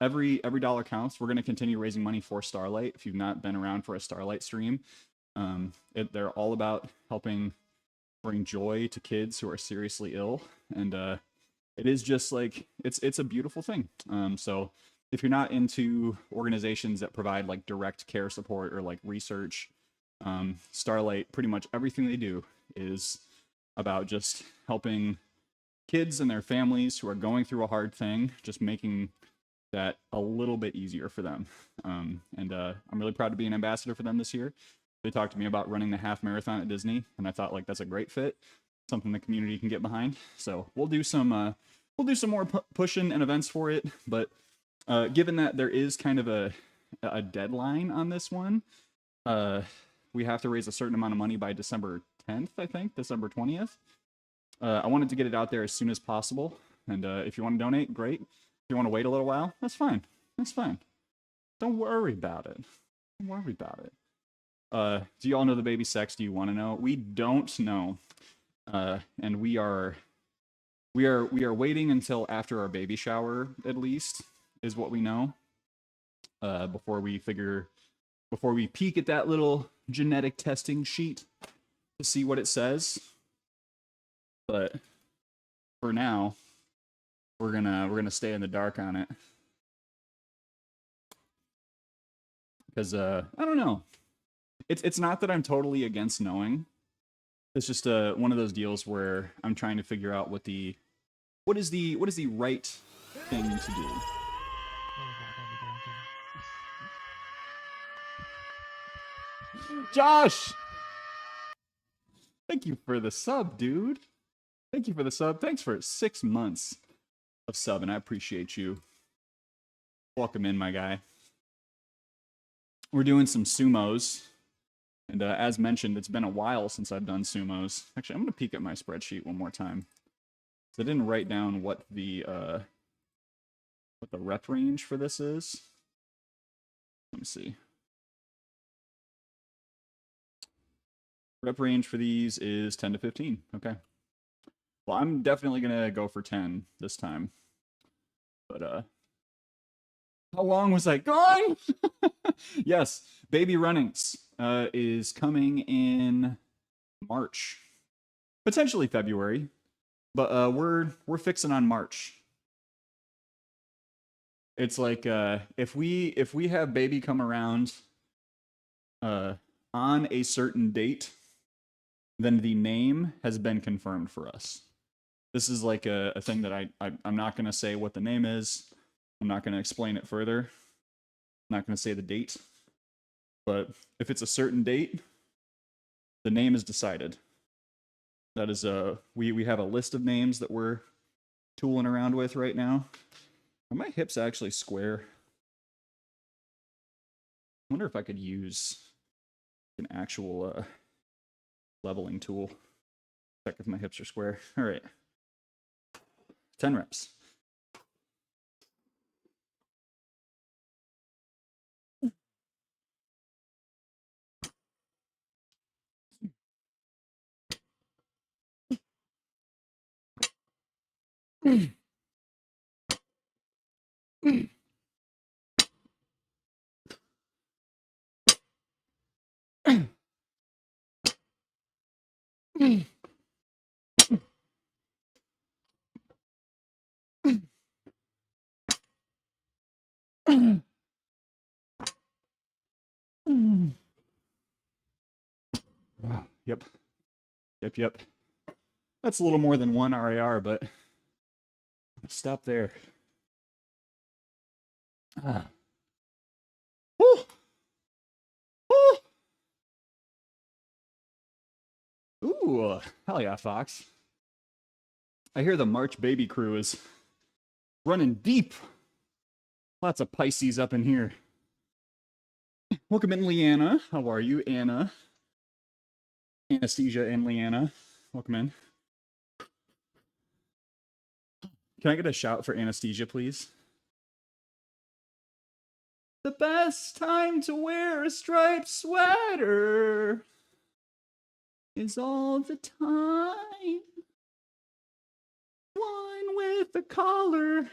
every dollar counts. We're going to continue raising money for Starlight. If you've not been around for a Starlight stream, they're all about helping bring joy to kids who are seriously ill, and it is just like it's a beautiful thing. So if you're not into organizations that provide like direct care support or like research, Starlight, pretty much everything they do is about just helping kids and their families who are going through a hard thing, just making that a little bit easier for them. I'm really proud to be an ambassador for them this year. They talked to me about running the half marathon at Disney, and I thought like that's a great fit, something the community can get behind. So we'll do some more pushing and events for it. But given that there is kind of a deadline on this one, we have to raise a certain amount of money by December 10th, I think, December 20th. I wanted to get it out there as soon as possible. And if you want to donate, great. If you want to wait a little while, that's fine. That's fine. Don't worry about it. Don't worry about it. Do you all know the baby sex? Do you want to know? We don't know. And we are waiting until after our baby shower, at least, is what we know. Before we peek at that little genetic testing sheet to see what it says. But for now, we're gonna stay in the dark on it. Because I don't know. It's not that I'm totally against knowing. It's just one of those deals where I'm trying to figure out what is the right thing to do. Josh! Thank you for the sub, dude. Thank you for the sub. Thanks for 6 months of sub, and I appreciate you. Welcome in, my guy. We're doing some sumos. And as mentioned, it's been a while since I've done sumos. Actually, I'm going to peek at my spreadsheet one more time. So I didn't write down what the rep range for this is. Let me see. Rep range for these is 10 to 15. Okay. Well, I'm definitely going to go for 10 this time. But how long was I gone? Yes, Baby Runnings is coming in March. Potentially February. But we're fixing on March. It's like if we have baby come around on a certain date, then the name has been confirmed for us. This is like a thing that I'm not going to say what the name is. I'm not going to explain it further. I'm not going to say the date. But if it's a certain date, the name is decided. That is we have a list of names that we're tooling around with right now. Are my hips actually square? I wonder if I could use an actual leveling tool. Check if my hips are square. All right. 10 reps. Yep. Yep. That's a little more than one RAR, but stop there. Ah. Woo! Woo! Ooh, hell yeah, Fox. I hear the March Baby crew is running deep. Lots of Pisces up in here. Welcome in, Leanna. How are you, Anna? Anesthesia and Leanna. Welcome in. Can I get a shout for Anesthesia, please? The best time to wear a striped sweater is all the time. One with a collar,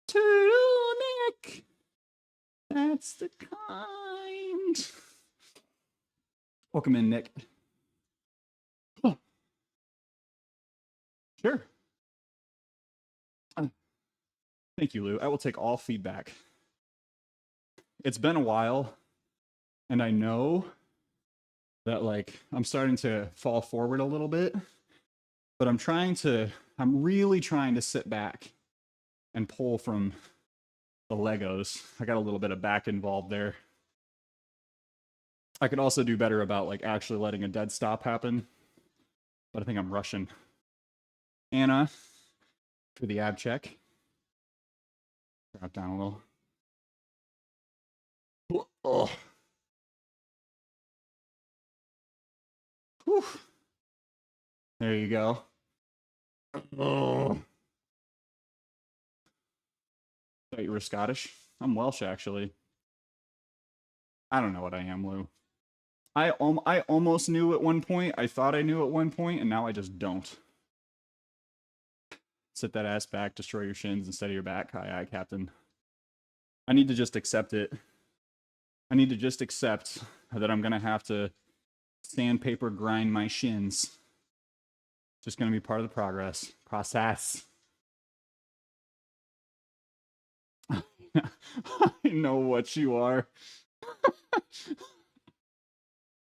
turtleneck. That's the kind. Welcome in, Nick. Oh. Sure. Thank you, Lou. I will take all feedback. It's been a while, and I know that, like, I'm starting to fall forward a little bit, but I'm really trying to sit back and pull from the Legos. I got a little bit of back involved there. I could also do better about, like, actually letting a dead stop happen, but I think I'm rushing. Anna, for the ab check. Drop down a little. Oh. Whew. There you go. Oh. Thought you were Scottish. I'm Welsh, actually. I don't know what I am, Lou. I almost knew at one point. I thought I knew at one point, and now I just don't. Sit that ass back, destroy your shins instead of your back. Aye, aye, Captain. I need to just accept it. I need to just accept that I'm gonna have to sandpaper grind my shins. Just gonna be part of the process. I know what you are.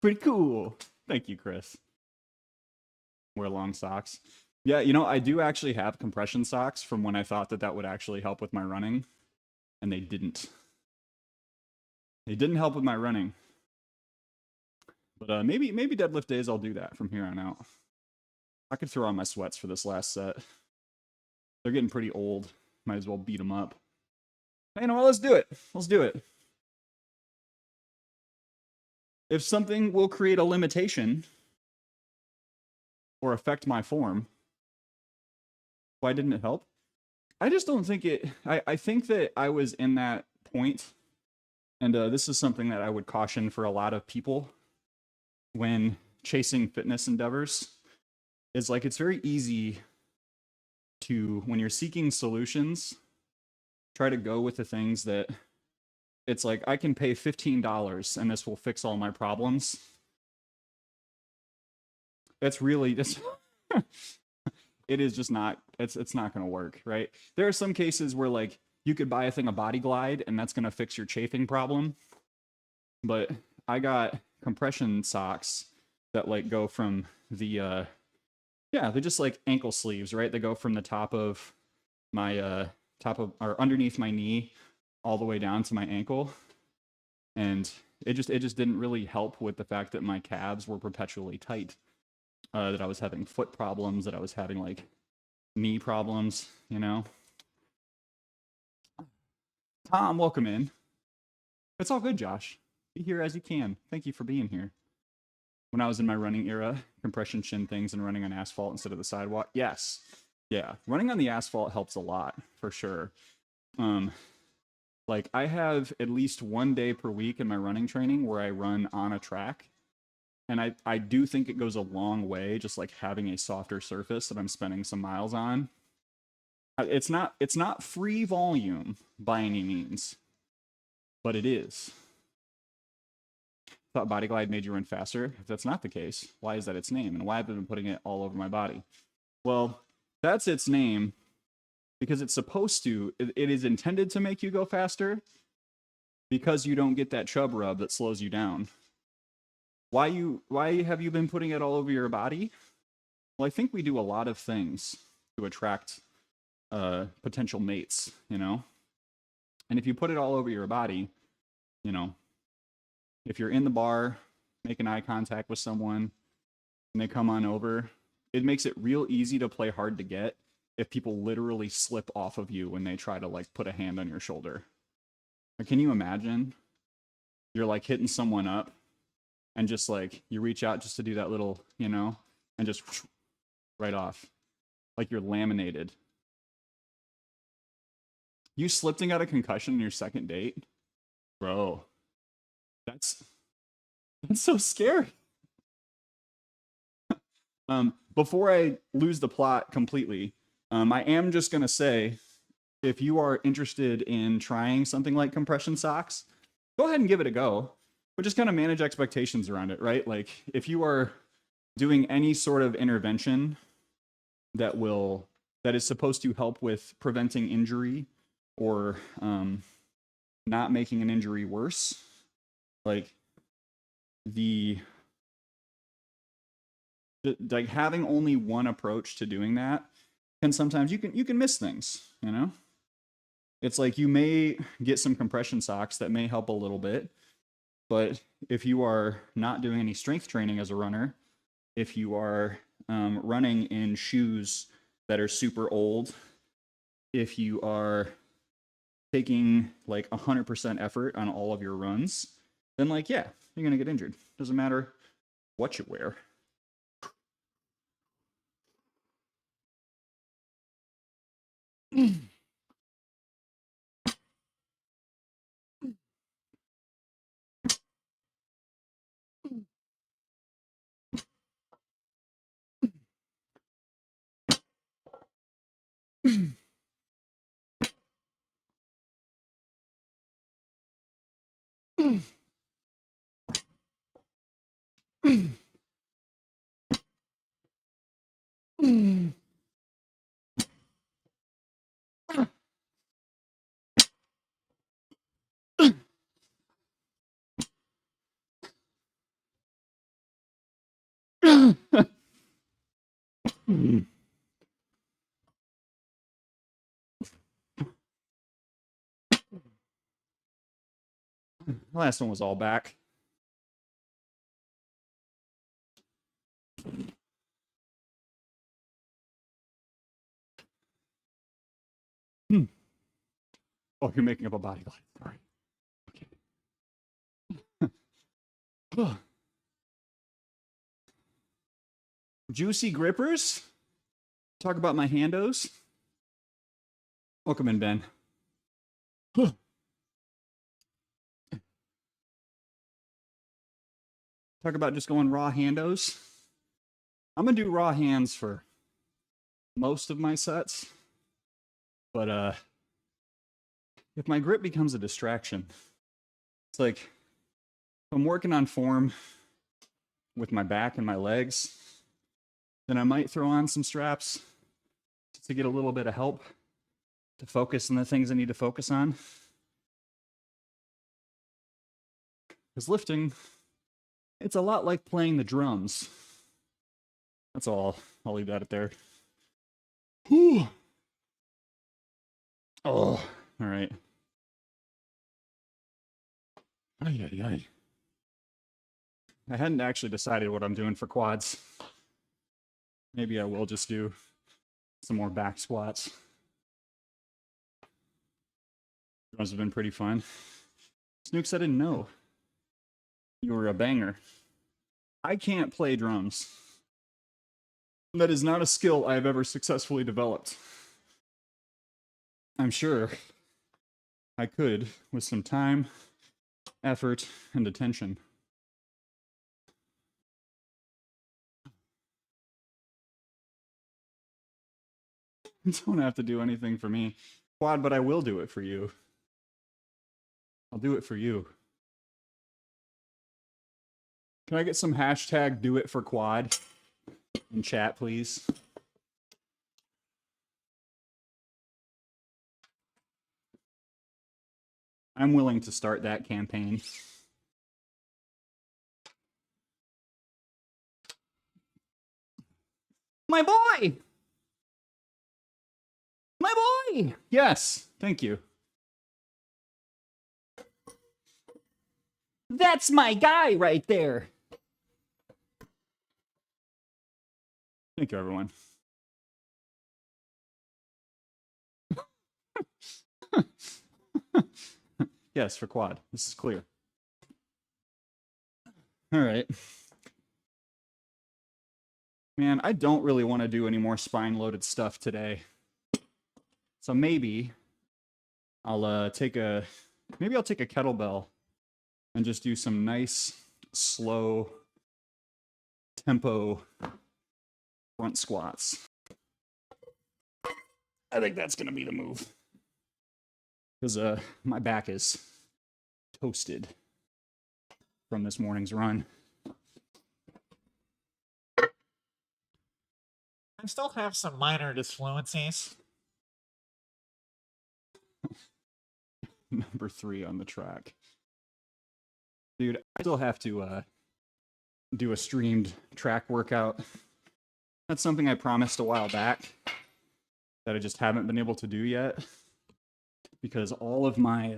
Pretty cool. Thank you, Chris. Wear long socks. Yeah, you know, I do actually have compression socks from when I thought that would actually help with my running, and they didn't. They didn't help with my running. But maybe deadlift days I'll do that from here on out. I could throw on my sweats for this last set. They're getting pretty old. Might as well beat them up. You know what? Let's do it. Let's do it. If something will create a limitation or affect my form, why didn't it help? I just don't think it... I think that I was in that point, and this is something that I would caution for a lot of people when chasing fitness endeavors, is like it's very easy to, when you're seeking solutions, try to go with the things that it's like, I can pay $15 and this will fix all my problems. That's really just it is just not, it's not going to work, right? There are some cases where, like, you could buy a thing of Body Glide, and that's going to fix your chafing problem. But I got compression socks that like go from the yeah, they're just like ankle sleeves, right? They go from the top of my or underneath my knee all the way down to my ankle. And it just didn't really help with the fact that my calves were perpetually tight. That I was having foot problems, that I was having like knee problems, you know. Tom, welcome in. It's all good, Josh. Be here as you can. Thank you for being here. When I was in my running era, compression shin things and running on asphalt instead of the sidewalk. Yes. Yeah. Running on the asphalt helps a lot for sure. Like I have at least 1 day per week in my running training where I run on a track. And I do think it goes a long way, just like having a softer surface that I'm spending some miles on. It's not free volume by any means, but it is. Thought Body Glide made you run faster. If that's not the case, why is that its name? And why have I been putting it all over my body? Well, that's its name because it's supposed to, it is intended to make you go faster because you don't get that chub rub that slows you down. Why have you been putting it all over your body? Well, I think we do a lot of things to attract potential mates, you know? And if you put it all over your body, you know, if you're in the bar, making eye contact with someone, and they come on over, it makes it real easy to play hard to get if people literally slip off of you when they try to like put a hand on your shoulder. Like, can you imagine? You're like hitting someone up and just like you reach out just to do that little, you know, and just right off. Like you're laminated. You slipped and got a concussion on your second date? Bro. That's so scary. Before I lose the plot completely, I am just going to say, if you are interested in trying something like compression socks, go ahead and give it a go, but just kind of manage expectations around it, right? Like if you are doing any sort of intervention that is supposed to help with preventing injury or not making an injury worse, like like having only one approach to doing that can sometimes you can miss things, you know? It's like you may get some compression socks that may help a little bit, but if you are not doing any strength training as a runner, if you are running in shoes that are super old, if you are taking like 100% effort on all of your runs, then like, yeah, you're going to get injured. Doesn't matter what you wear. Last one was all back. Oh, you're making up a body glide. Sorry. Okay. Juicy grippers. Talk about my handos. Welcome in, Ben. Talk about just going raw handos. I'm gonna do raw hands for most of my sets, but if my grip becomes a distraction, it's like if I'm working on form with my back and my legs, then I might throw on some straps to get a little bit of help to focus on the things I need to focus on. Because lifting, it's a lot like playing the drums. That's all. I'll leave that at there. Whew. Oh, all right. Ay, ay, ay. I hadn't actually decided what I'm doing for quads. Maybe I will just do some more back squats. Drums have been pretty fun. Snooks, I didn't know you were a banger. I can't play drums. That is not a skill I have ever successfully developed. I'm sure I could with some time, effort, and attention. Don't have to do anything for me, Quad, but I will do it for you. I'll do it for you. Can I get some hashtag do it for Quad in chat, please? I'm willing to start that campaign. My boy! My boy! Yes, thank you. That's my guy right there. Thank you, everyone. Yes, for Quad. This is clear. All right. Man, I don't really want to do any more spine-loaded stuff today. So maybe I'll take a kettlebell and just do some nice, slow tempo front squats. I think that's gonna be the move. Because my back is toasted from this morning's run. I still have some minor disfluencies. Number 3 on the track. Dude, I still have to do a streamed track workout. That's something I promised a while back that I just haven't been able to do yet. Because all of my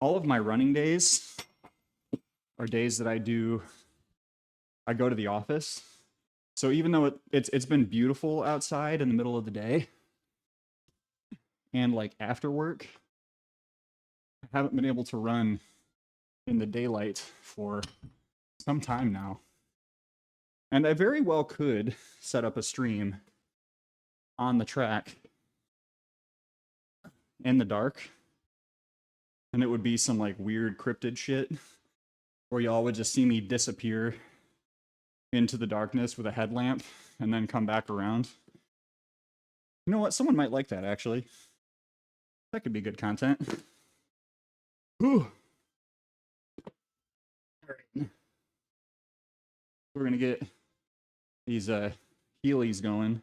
running days are days that I go to the office. So even though it's been beautiful outside in the middle of the day and like after work, I haven't been able to run in the daylight for some time now. And I very well could set up a stream on the track in the dark, and it would be some like weird cryptid shit where y'all would just see me disappear into the darkness with a headlamp and then come back around. You know what? Someone might like that, actually. That could be good content. Whew. All right. We're gonna get these Heelys going.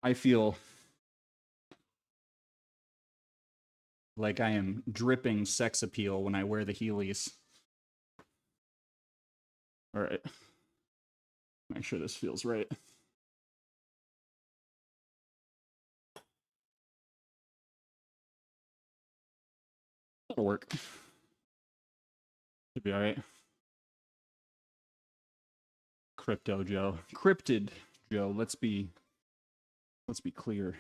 I feel like I am dripping sex appeal when I wear the Heelys. All right. Make sure this feels right. That'll work. Should be all right. Crypto Joe. Cryptid Joe. Let's be clear.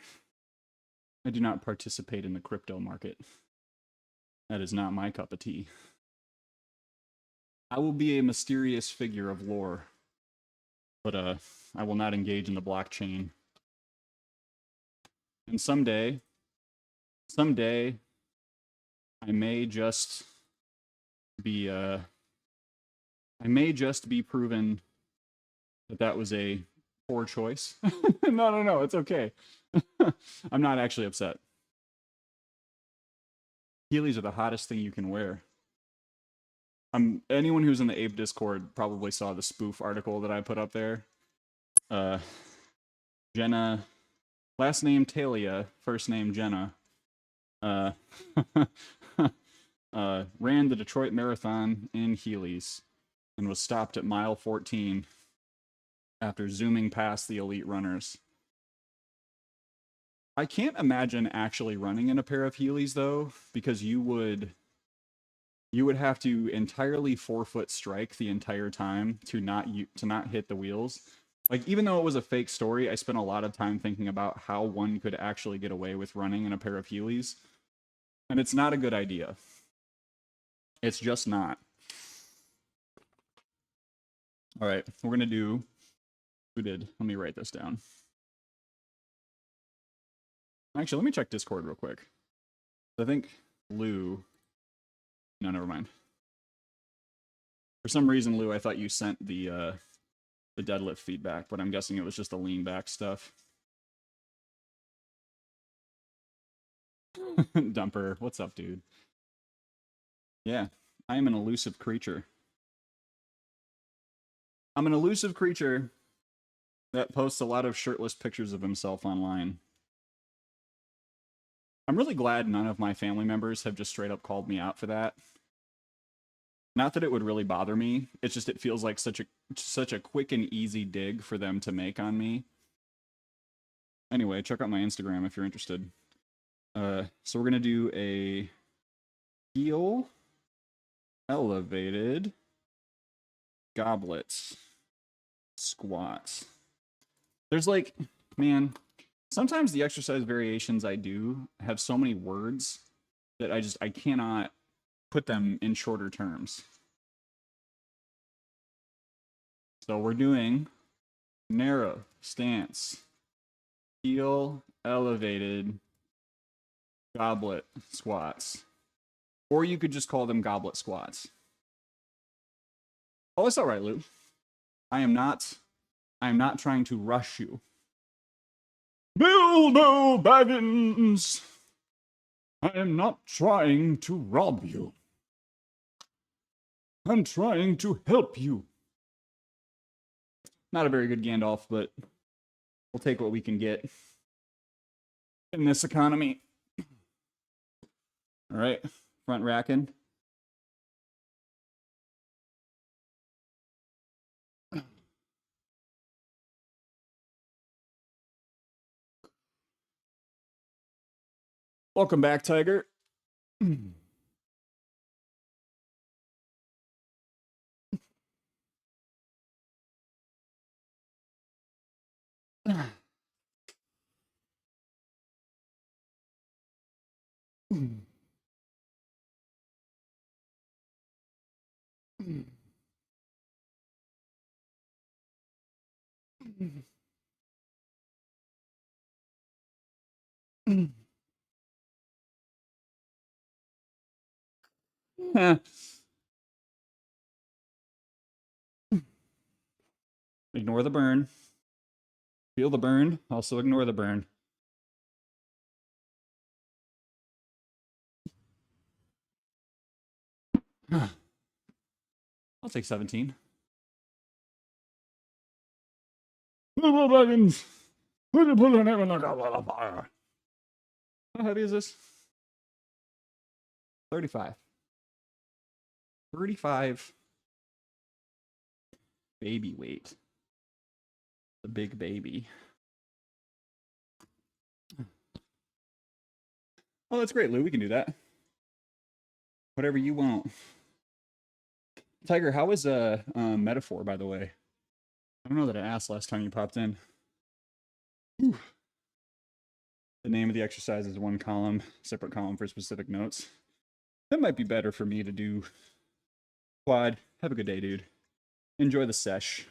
I do not participate in the crypto market. That is not my cup of tea. I will be a mysterious figure of lore, but I will not engage in the blockchain. And someday, I may just be proven that was a poor choice. No, it's okay. I'm not actually upset. Heelys are the hottest thing you can wear. Anyone who's in the Ape Discord probably saw the spoof article that I put up there. Jenna, last name Talia, first name Jenna, uh, ran the Detroit Marathon in Heelys and was stopped at mile 14 after zooming past the elite runners. I can't imagine actually running in a pair of Heelys though, because you would have to entirely forefoot strike the entire time to not hit the wheels. Like, even though it was a fake story, I spent a lot of time thinking about how one could actually get away with running in a pair of Heelys. And it's not a good idea. It's just not. All right, we're going to do... Who did? Let me write this down. Actually, let me check Discord real quick. I think Lou... No, never mind. For some reason, Lou, I thought you sent the deadlift feedback, but I'm guessing it was just the lean back stuff. Dumper, what's up, dude? Yeah, I am an elusive creature. I'm an elusive creature that posts a lot of shirtless pictures of himself online. I'm really glad none of my family members have just straight up called me out for that. Not that it would really bother me. It's just it feels like such a quick and easy dig for them to make on me. Anyway, check out my Instagram if you're interested. So we're gonna do a heel elevated goblets squats. There's like, man, sometimes the exercise variations I do have so many words that I cannot put them in shorter terms. So we're doing narrow stance, heel elevated goblet squats. Or you could just call them goblet squats. Oh, it's all right, Lou. I am not trying to rush you. Bilbo Baggins! I am not trying to rob you. I'm trying to help you. Not a very good Gandalf, but we'll take what we can get in this economy. All right, front racking. Welcome back, Tiger. Ignore the burn. Feel the burn, also ignore the burn. I'll take 17. How heavy is this? 35. 35 baby weight. The big baby. Oh, that's great, Lou. We can do that. Whatever you want. Tiger, how is metaphor, by the way? I don't know that I asked last time you popped in. Whew. The name of the exercise is one column, separate column for specific notes. That might be better for me to do. Quad, have a good day, dude. Enjoy the sesh.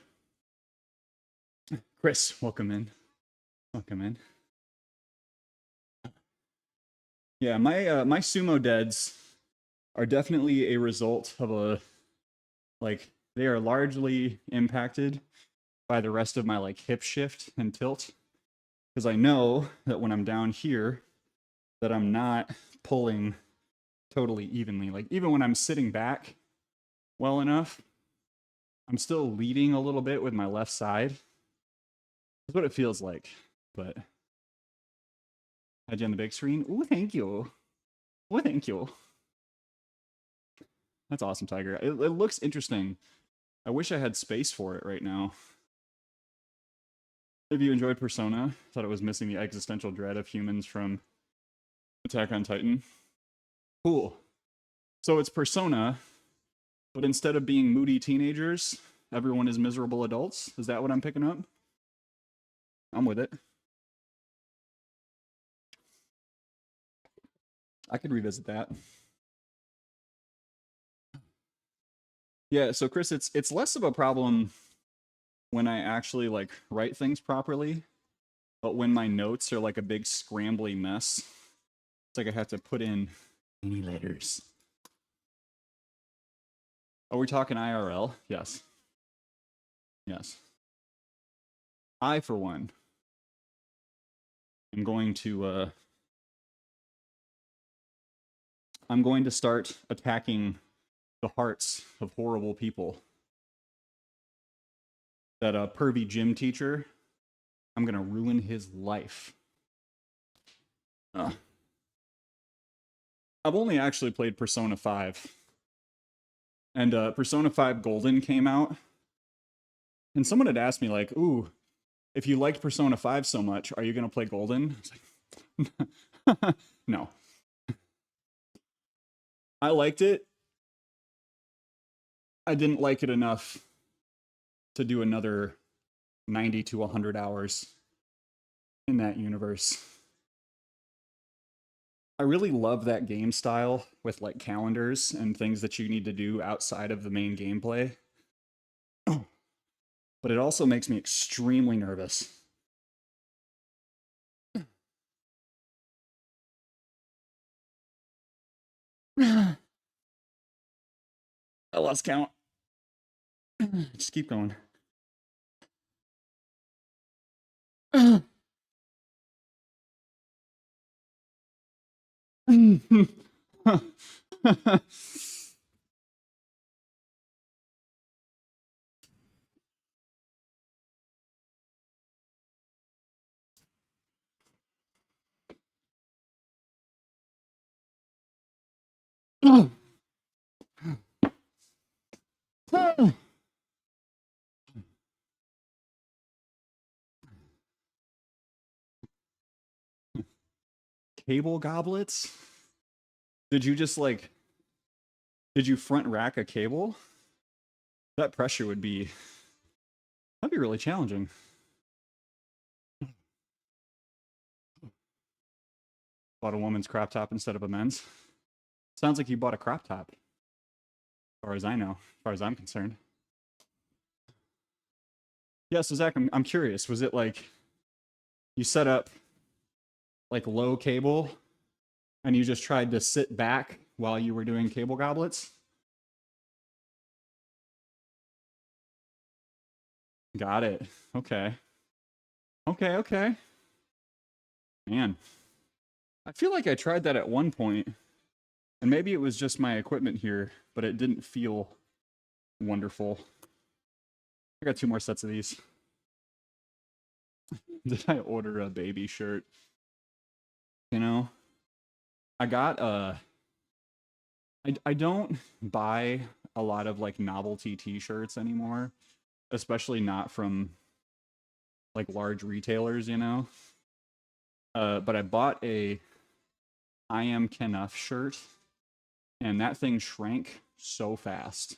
Chris, welcome in. Welcome in. Yeah, my sumo deads are definitely a result of they are largely impacted by the rest of my hip shift and tilt, because I know that when I'm down here that I'm not pulling totally evenly. Even when I'm sitting back well enough, I'm still leading a little bit with my left side. That's what it feels like. But had you on the big screen? Ooh, thank you. Ooh, thank you. That's awesome, Tiger. It looks interesting. I wish I had space for it right now. If you enjoyed Persona, thought it was missing the existential dread of humans from Attack on Titan. Cool. So it's Persona, but instead of being moody teenagers, everyone is miserable adults. Is that what I'm picking up? I'm with it. I could revisit that. Yeah, so Chris, it's less of a problem when I actually like write things properly, but when my notes are like a big scrambly mess, it's like I have to put in any letters. Are we talking IRL? Yes. Yes. I, for one, am going to I'm going to start attacking the hearts of horrible people. That pervy gym teacher, I'm gonna ruin his life. I've only actually played Persona 5. And Persona 5 Golden came out. And someone had asked me, like, ooh, if you liked Persona 5 so much, are you gonna play Golden? I was like, no. I liked it. I didn't like it enough to do another 90 to 100 hours in that universe. I really love that game style with like calendars and things that you need to do outside of the main gameplay. But it also makes me extremely nervous. I lost count. Just keep going. Cable goblets? Did you just like, did you front rack a cable? That pressure would be, that'd be really challenging. Bought a woman's crop top instead of a men's. Sounds like you bought a crop top. As far as I know, as far as I'm concerned. Yeah, so Zach, I'm curious. Was it like you set up like low cable and you just tried to sit back while you were doing cable goblets? Got it. Okay. Okay. Man, I feel like I tried that at one point, and maybe it was just my equipment here, but it didn't feel wonderful. I got 2 more sets of these. Did I order a baby shirt? You know, I got I don't buy a lot of like novelty t-shirts anymore, especially not from like large retailers, you know. But I bought a I Am Kenough shirt, and that thing shrank so fast.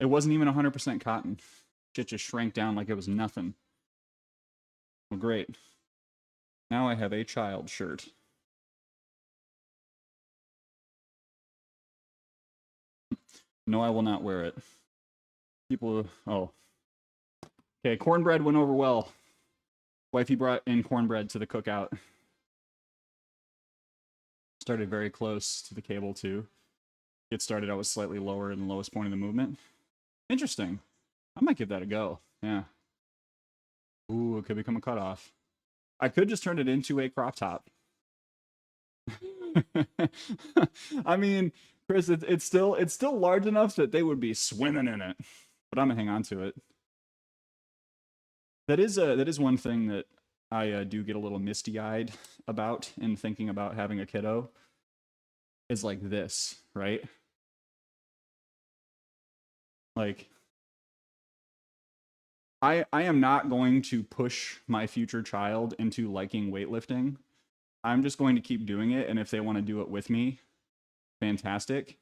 It wasn't even 100% cotton. Shit just shrank down like it was nothing. Well, great. Now I have a child shirt. No, I will not wear it. People, oh. Okay, cornbread went over well. Wifey brought in cornbread to the cookout. Started very close to the cable too. Get started, I was slightly lower in the lowest point of the movement. Interesting. I might give that a go. Yeah. Ooh, it could become a cutoff. I could just turn it into a crop top. I mean, Chris, it's still large enough that they would be swimming in it. But I'm gonna hang on to it. That is one thing that I do get a little misty-eyed about in thinking about having a kiddo, is like this, right? Like, I am not going to push my future child into liking weightlifting. I'm just going to keep doing it, and if they want to do it with me, fantastic.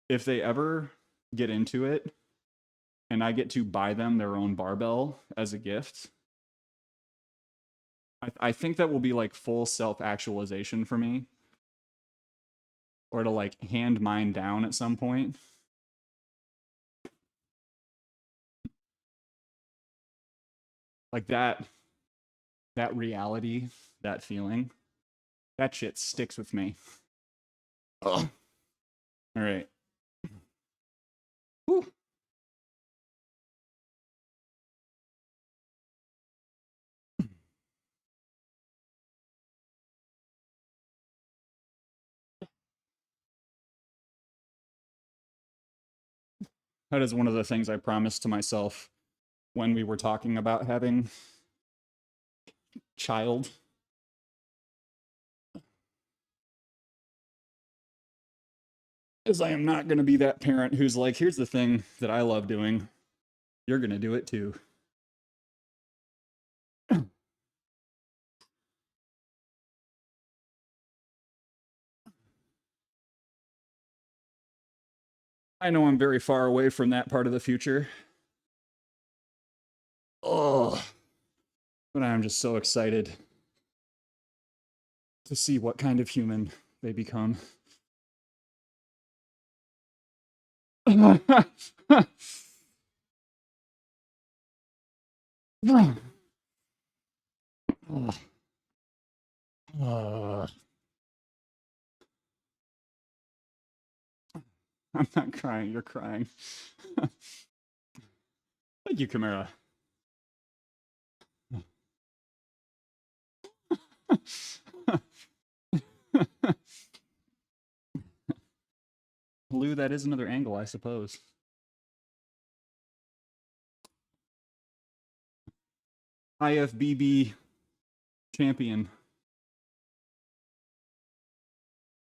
If they ever get into it and I get to buy them their own barbell as a gift, I think that will be like full self-actualization for me. Or to like hand mine down at some point. Like that reality, that feeling, that shit sticks with me. Ugh. All right. Whew. That is one of the things I promised to myself when we were talking about having child. Is I am not going to be that parent who's like, here's the thing that I love doing. You're going to do it too. I know I'm very far away from that part of the future. Oh, but I'm just so excited to see what kind of human they become. I'm not crying, you're crying. Thank you, Chimera. Lou, that is another angle, I suppose. IFBB champion.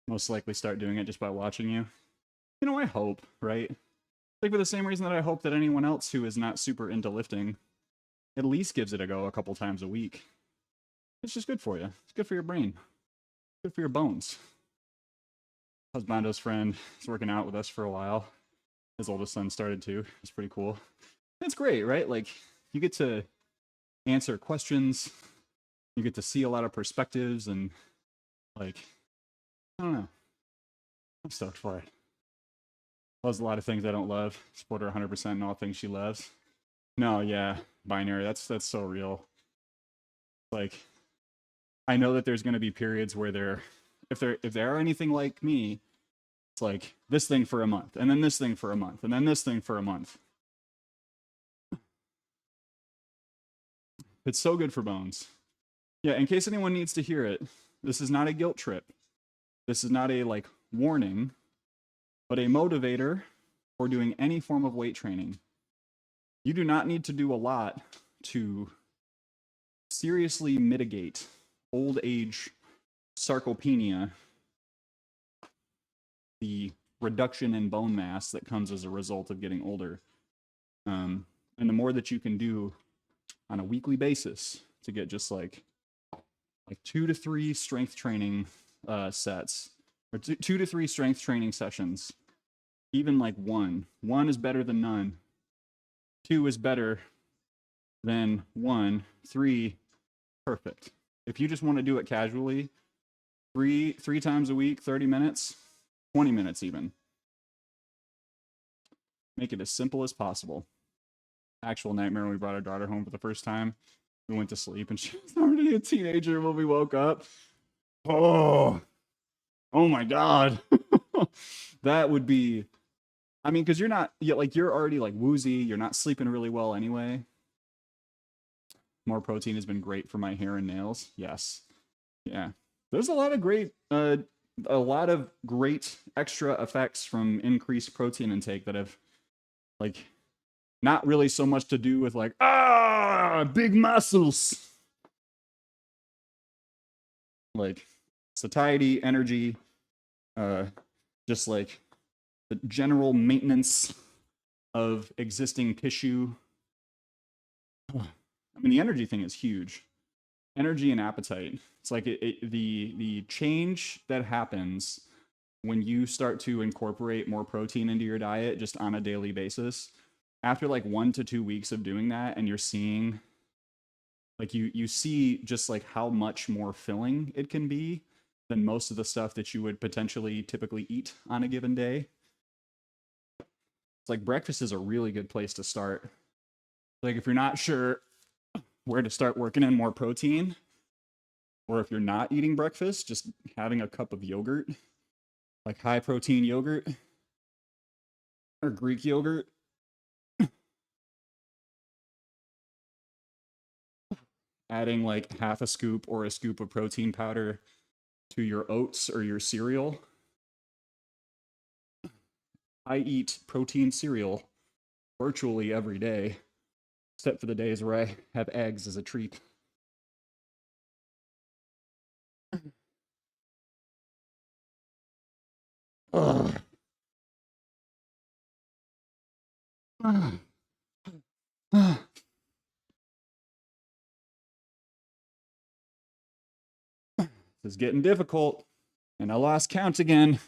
Most likely start doing it just by watching you. You know, I hope, right? Like for the same reason that I hope that anyone else who is not super into lifting at least gives it a go a couple times a week. It's just good for you. It's good for your brain. Good for your bones. Husbando's friend is working out with us for a while. His oldest son started too. It's pretty cool. It's great, right? Like, you get to answer questions. You get to see a lot of perspectives and, like, I don't know. I'm stoked for it. Loves a lot of things I don't love. Support her 100% in all things she loves. No, yeah, binary. That's so real. Like, I know that there's going to be periods where if they are anything like me, it's like this thing for a month, and then this thing for a month, and then this thing for a month. It's so good for bones. Yeah, in case anyone needs to hear it, this is not a guilt trip. This is not a like warning, but a motivator for doing any form of weight training. You do not need to do a lot to seriously mitigate old age sarcopenia, the reduction in bone mass that comes as a result of getting older. And the more that you can do on a weekly basis to get just like 2 to 3 strength training sets, or 2 to 3 strength training sessions, even like one is better than none, 2 is better than 1, 3 perfect. If you just want to do it casually, three times a week, 30 minutes, 20 minutes even. Make it as simple as possible. Actual nightmare when we brought our daughter home for the first time. We went to sleep and she was already a teenager when we woke up. Oh my God. That would be, I mean, because you're already like woozy, you're not sleeping really well anyway. More protein has been great for my hair and nails. Yes. Yeah. There's a lot of great extra effects from increased protein intake that have like Not really so much to do with like, big muscles. Like satiety, energy, just like the general maintenance of existing tissue. I mean, the energy thing is huge. Energy and appetite. It's like the change that happens when you start to incorporate more protein into your diet just on a daily basis. After like 1 to 2 weeks of doing that, and you're seeing, like you see just like how much more filling it can be than most of the stuff that you would potentially typically eat on a given day. It's like breakfast is a really good place to start. Like if you're not sure where to start working in more protein, or if you're not eating breakfast, just having a cup of yogurt, like high protein yogurt or Greek yogurt. Adding like half a scoop or a scoop of protein powder to your oats or your cereal. I eat protein cereal virtually every day, except for the days where I have eggs as a treat. Ugh. This is getting difficult, and I lost count again.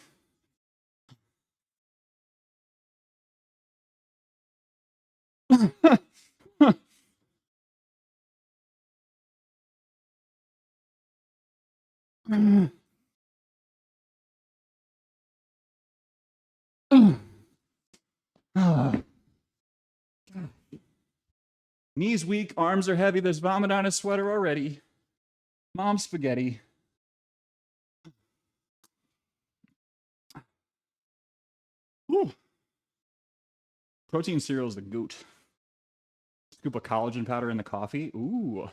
Knees weak, arms are heavy, there's vomit on his sweater already. Mom spaghetti. Whew. Protein cereal is the goat. Scoop of collagen powder in the coffee. Ooh.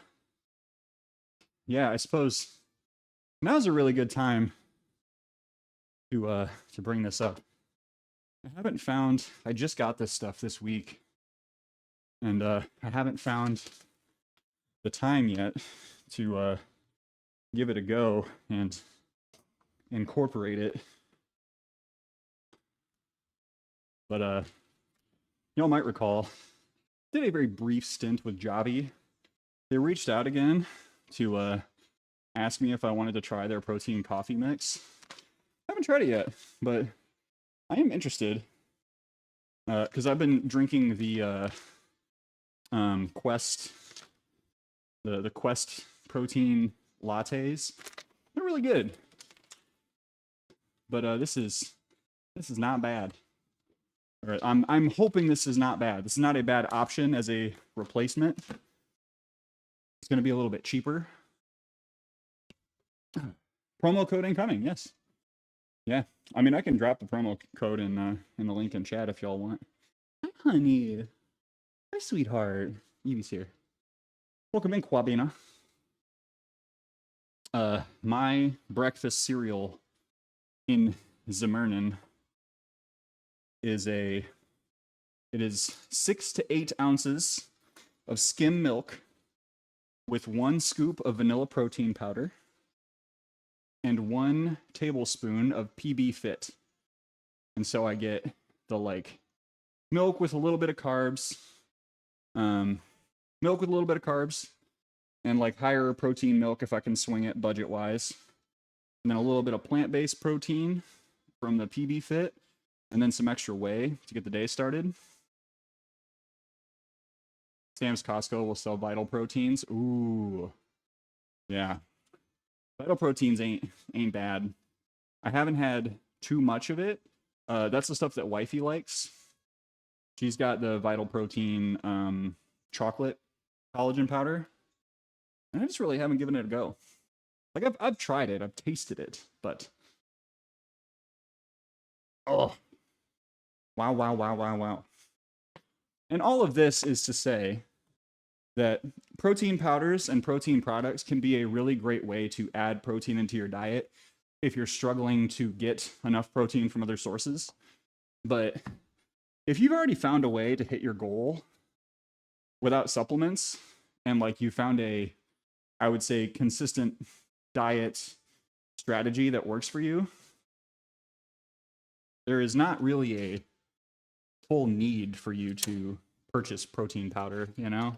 Yeah, I suppose now's a really good time to bring this up. I haven't found, I just got this stuff this week, and I haven't found the time yet to give it a go and incorporate it. But y'all might recall, did a very brief stint with Javi. They reached out again to ask me if I wanted to try their protein coffee mix. I haven't tried it yet, but I am interested because I've been drinking the Quest, the Quest protein lattes. They're really good, but this is not bad. All right, I'm hoping this is not bad. This is not a bad option as a replacement. It's going to be a little bit cheaper. Promo code incoming, yes. Yeah, I mean, I can drop the promo code in the link in chat if y'all want. Hi, honey. Hi, sweetheart. Evie's here. Welcome in, Quabina. My breakfast cereal in Zemernin is it is 6 to 8 ounces of skim milk with 1 scoop of vanilla protein powder and 1 tablespoon of PB Fit. And so I get the like milk with a little bit of carbs, and like higher protein milk if I can swing it budget wise. And then a little bit of plant-based protein from the PB Fit, and then some extra whey to get the day started. Sam's Costco will sell Vital Proteins. Ooh. Yeah. Vital Proteins ain't bad. I haven't had too much of it. That's the stuff that wifey likes. She's got the Vital Protein chocolate collagen powder. And I just really haven't given it a go. Like I've tried it, I've tasted it, but oh. Wow. And all of this is to say that protein powders and protein products can be a really great way to add protein into your diet if you're struggling to get enough protein from other sources. But if you've already found a way to hit your goal without supplements, and like you found a, I would say, consistent diet strategy that works for you, there is not really a full need for you to purchase protein powder, you know?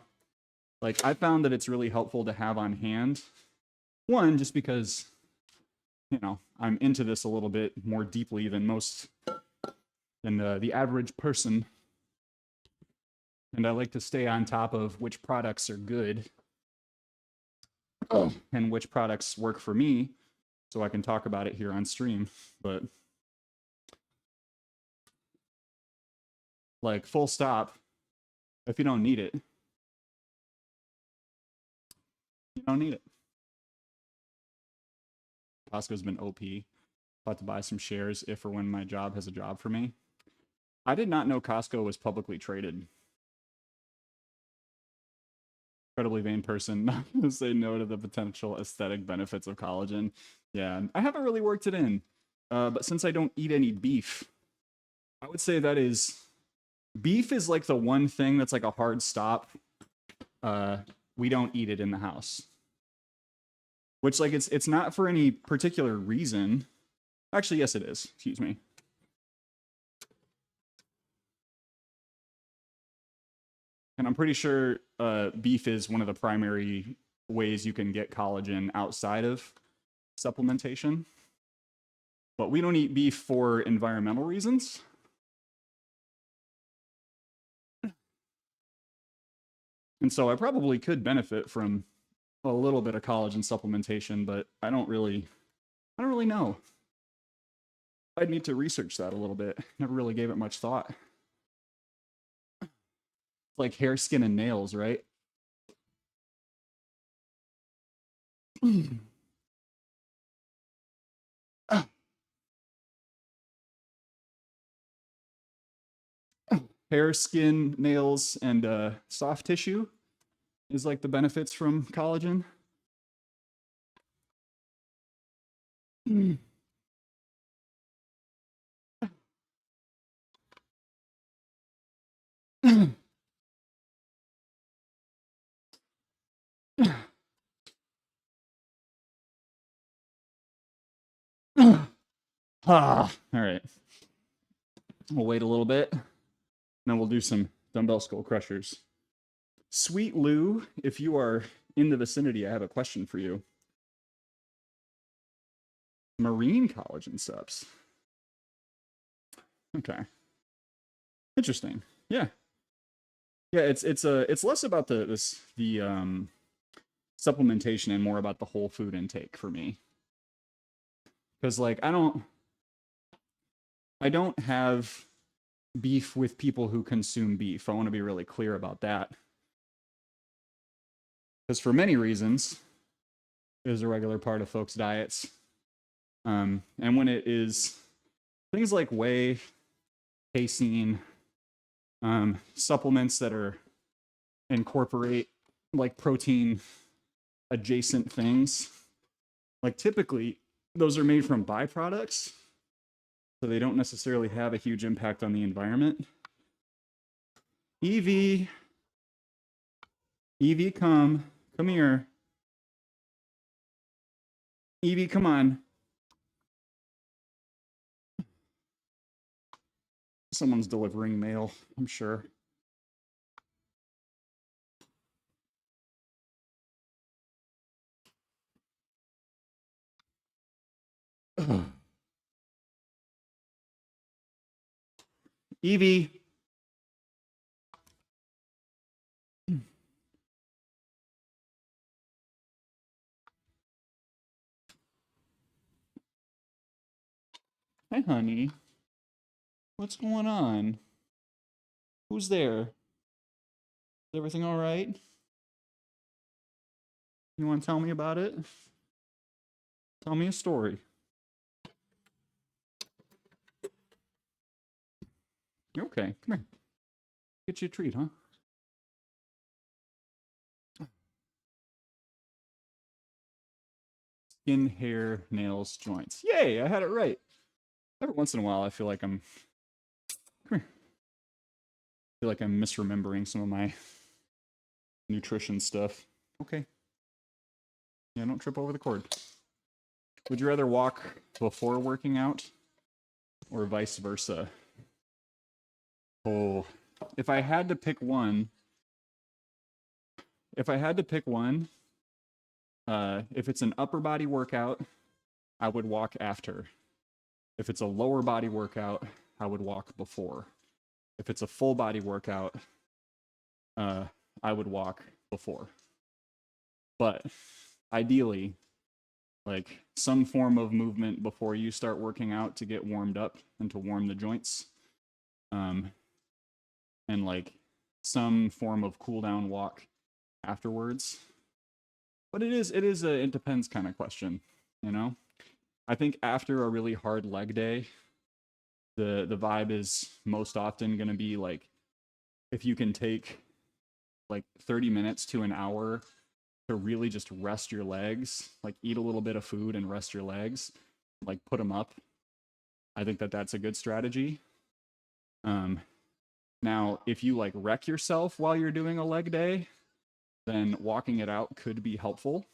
Like, I found that it's really helpful to have on hand. One, just because, you know, I'm into this a little bit more deeply than the average person. And I like to stay on top of which products are good and which products work for me, so I can talk about it here on stream. But like, full stop, if you don't need it, you don't need it. Costco's been OP. About to buy some shares if or when my job has a job for me. I did not know Costco was publicly traded. Incredibly vain person, not going to say no to the potential aesthetic benefits of collagen. Yeah, I haven't really worked it in. But since I don't eat any beef, I would say that is... Beef is like the one thing that's like a hard stop. We don't eat it in the house. Which, like, it's not for any particular reason. Actually, yes, it is. Excuse me. And I'm pretty sure beef is one of the primary ways you can get collagen outside of supplementation. But we don't eat beef for environmental reasons. And so I probably could benefit from a little bit of collagen supplementation, but I don't really know. I'd need to research that a little bit. Never really gave it much thought. It's like hair, skin, and nails, right? Hair, skin, nails, and soft tissue is like the benefits from collagen. All right. We'll wait a little bit. Then we'll do some dumbbell skull crushers. Sweet Lou, if you are in the vicinity, I have a question for you. Marine collagen subs. Okay. Interesting. Yeah. Yeah, it's less about the supplementation and more about the whole food intake for me. Because like I don't have beef with people who consume beef. I want to be really clear about that. Because for many reasons, it is a regular part of folks' diets. And when it is things like whey, casein, supplements that are incorporate like protein adjacent things, like typically those are made from byproducts, so they don't necessarily have a huge impact on the environment. Evie, come here. Evie, come on. Someone's delivering mail, I'm sure. Evie. Hi, honey. What's going on? Who's there? Is everything all right? You want to tell me about it? Tell me a story. You're okay. Come here. Get you a treat, huh? Skin, hair, nails, joints. Yay, I had it right. Every once in a while, I feel like I'm... Come here. feel like I'm misremembering some of my nutrition stuff. Okay. Yeah, don't trip over the cord. Would you rather walk before working out or vice versa? Oh, if I had to pick one, if it's an upper body workout, I would walk after. If it's a lower body workout, I would walk before. If it's a full body workout, I would walk before. But ideally, like some form of movement before you start working out to get warmed up and to warm the joints. And like some form of cool down walk afterwards. But it depends kind of question, you know? I think after a really hard leg day, the vibe is most often going to be like, if you can take like 30 minutes to an hour to really just rest your legs, like eat a little bit of food and rest your legs, like put them up. I think that's a good strategy. Now, if you like wreck yourself while you're doing a leg day, then walking it out could be helpful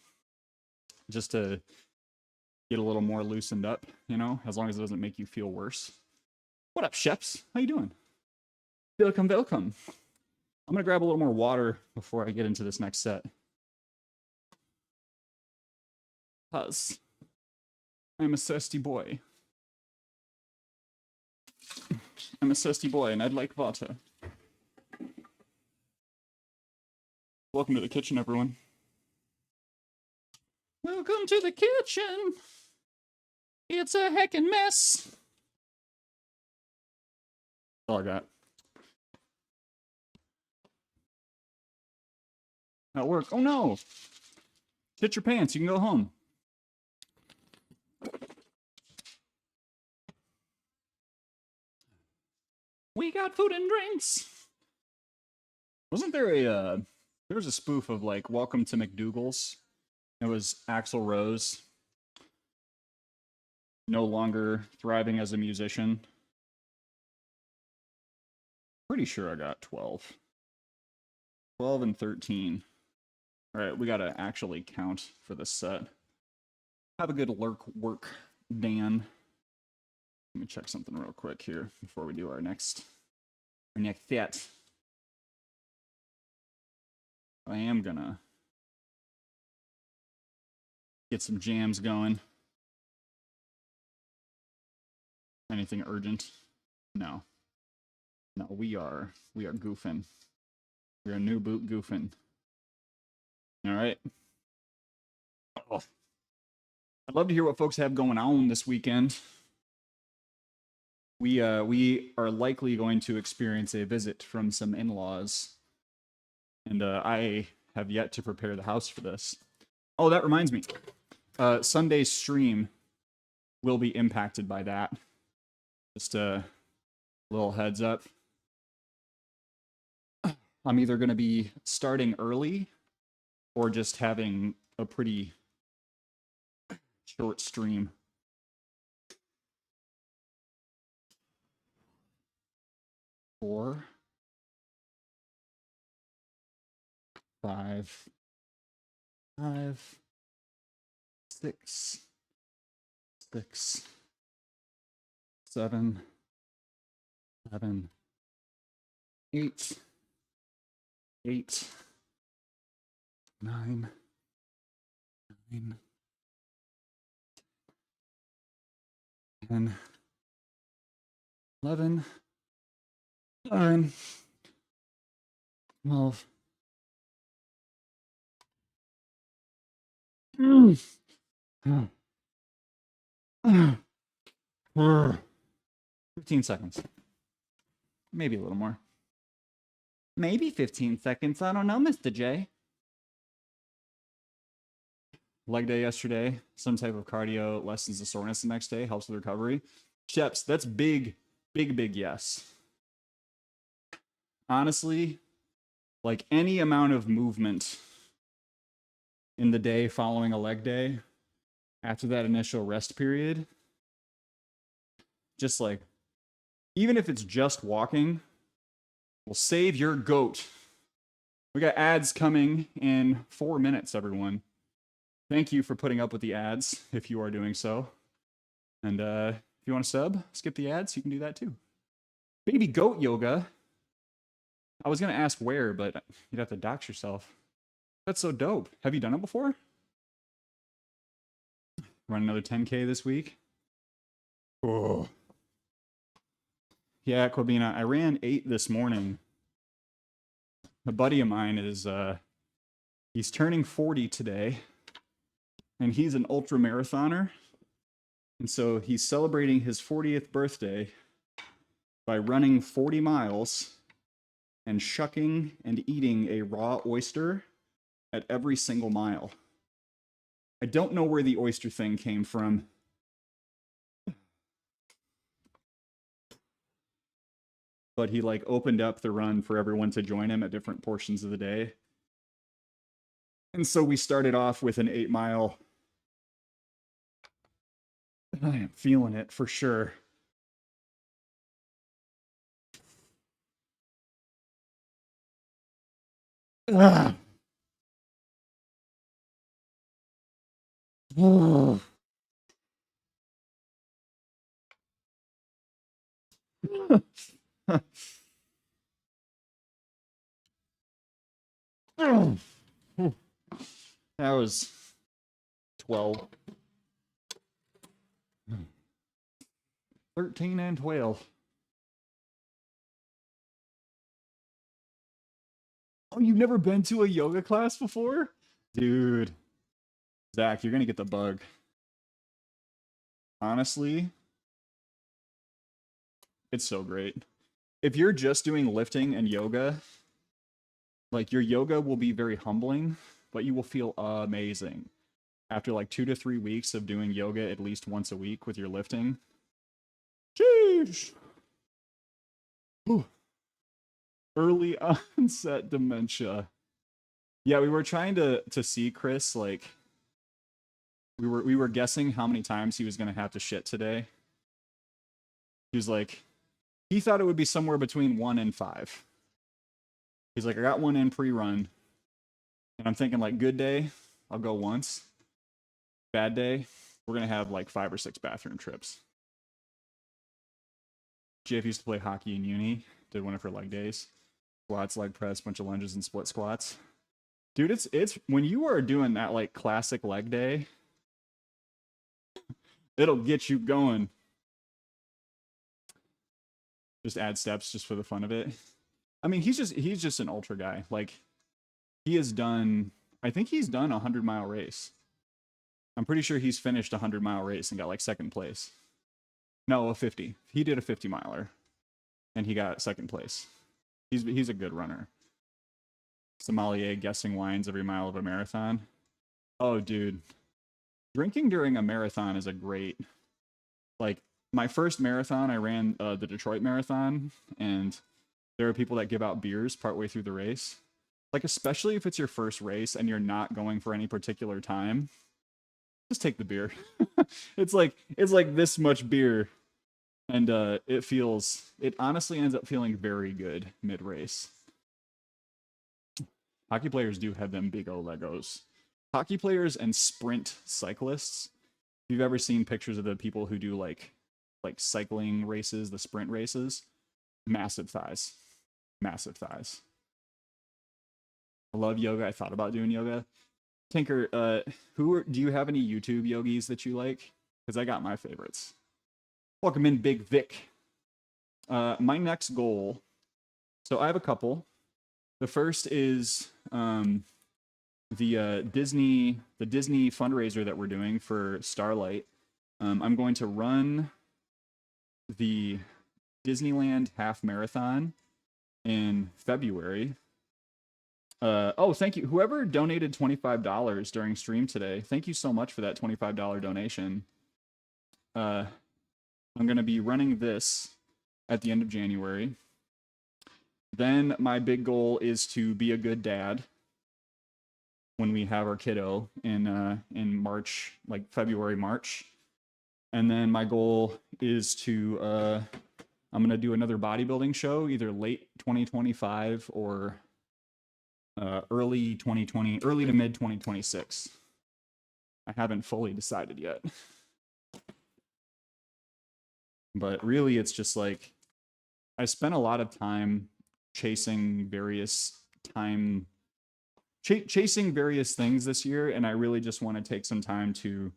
just to get a little more loosened up, you know, as long as it doesn't make you feel worse. What up, Sheps? How you doing? Welcome, welcome. I'm going to grab a little more water before I get into this next set. Because I'm a thirsty boy. I'm a thirsty boy and I'd like water. Welcome to the kitchen, everyone. Welcome to the kitchen. It's a heckin' mess. That's all I got. At work. Oh no! Shit your pants, you can go home. We got food and drinks. Wasn't there there was a spoof of like Welcome to McDougal's? It was Axl Rose, no longer thriving as a musician. Pretty sure I got 12. 12 and 13. All right, we gotta actually count for this set. Have a good work, Dan. Let me check something real quick here before we do our next set. I am gonna get some jams going. Anything urgent? No. No, we are goofing. We're a new boot goofing. All right. Oh. I'd love to hear what folks have going on this weekend. We are likely going to experience a visit from some in-laws, and I have yet to prepare the house for this. Oh, that reminds me. Sunday's stream will be impacted by that. Just a little heads up. I'm either going to be starting early or just having a pretty short stream. Four, 5, 6, 7, 8, 9, 10, 11, 9, 12. 15 seconds. Maybe a little more. Maybe 15 seconds. I don't know, Mr. J. Leg day yesterday. Some type of cardio lessens the soreness the next day. Helps with recovery. Sheps, that's big yes. Honestly, like any amount of movement in the day following a leg day, after that initial rest period, just like, even if it's just walking, will save your goat. We got ads coming in 4 minutes, everyone. Thank you for putting up with the ads, if you are doing so. And if you want to sub, skip the ads, you can do that too. Baby goat yoga. I was going to ask where, but you'd have to dox yourself. That's so dope. Have you done it before? Run another 10K this week. Oh. Yeah, Corbina, I ran 8 this morning. A buddy of mine is, he's turning 40 today, and he's an ultra marathoner. And so he's celebrating his 40th birthday by running 40 miles and shucking and eating a raw oyster at every single mile. I don't know where the oyster thing came from. But he like opened up the run for everyone to join him at different portions of the day. And so we started off with an 8-mile. I am feeling it for sure. Ah. That was 12. 13 and 12. Oh, you've never been to a yoga class before? Dude. Zach, you're going to get the bug. Honestly, it's so great. If you're just doing lifting and yoga, like your yoga will be very humbling, but you will feel amazing. After like 2 to 3 weeks of doing yoga at least once a week with your lifting. Jeez. Whew. Early onset dementia. Yeah, we were trying to see Chris, like we were guessing how many times he was gonna have to shit today. He was like, he thought it would be somewhere between 1 and 5. He's like, I got one in pre-run. And I'm thinking like, good day, I'll go once. Bad day, we're gonna have like 5 or 6 bathroom trips. Jeff used to play hockey in uni, did one of her leg days. Squats, leg press, bunch of lunges and split squats. Dude, it's when you are doing that like classic leg day, it'll get you going. Just add steps just for the fun of it. I mean, he's just an ultra guy. Like he has done, I think he's done a 100-mile race. I'm pretty sure he's finished a 100-mile race and got like 2nd place. No, a 50. He did a 50-miler and he got 2nd place. He's a good runner. Sommelier guessing wines every mile of a marathon. Oh, dude. Drinking during a marathon is a great, like, my first marathon, I ran the Detroit Marathon, and there are people that give out beers partway through the race. Like, especially if it's your first race and you're not going for any particular time, just take the beer. It's like this much beer, and it honestly ends up feeling very good mid-race. Hockey players do have them big old Legos. Hockey players and sprint cyclists. If you've ever seen pictures of the people who do like cycling races, the sprint races, massive thighs. Massive thighs. I love yoga. I thought about doing yoga. Tinker, do you have any YouTube yogis that you like? Because I got my favorites. Welcome in, Big Vic. My next goal. So I have a couple. The first is the Disney fundraiser that we're doing for Starlight. I'm going to run the Disneyland half marathon in February. Oh, thank you. Whoever donated $25 during stream today, thank you so much for that $25 donation. I'm going to be running this at the end of January. Then my big goal is to be a good dad when we have our kiddo in March, like February, March. And then my goal is to I'm going to do another bodybuilding show either late 2025 or early 2020, early to mid 2026. I haven't fully decided yet. But really, it's just like I spent a lot of time chasing various things this year, and I really just want to take some time to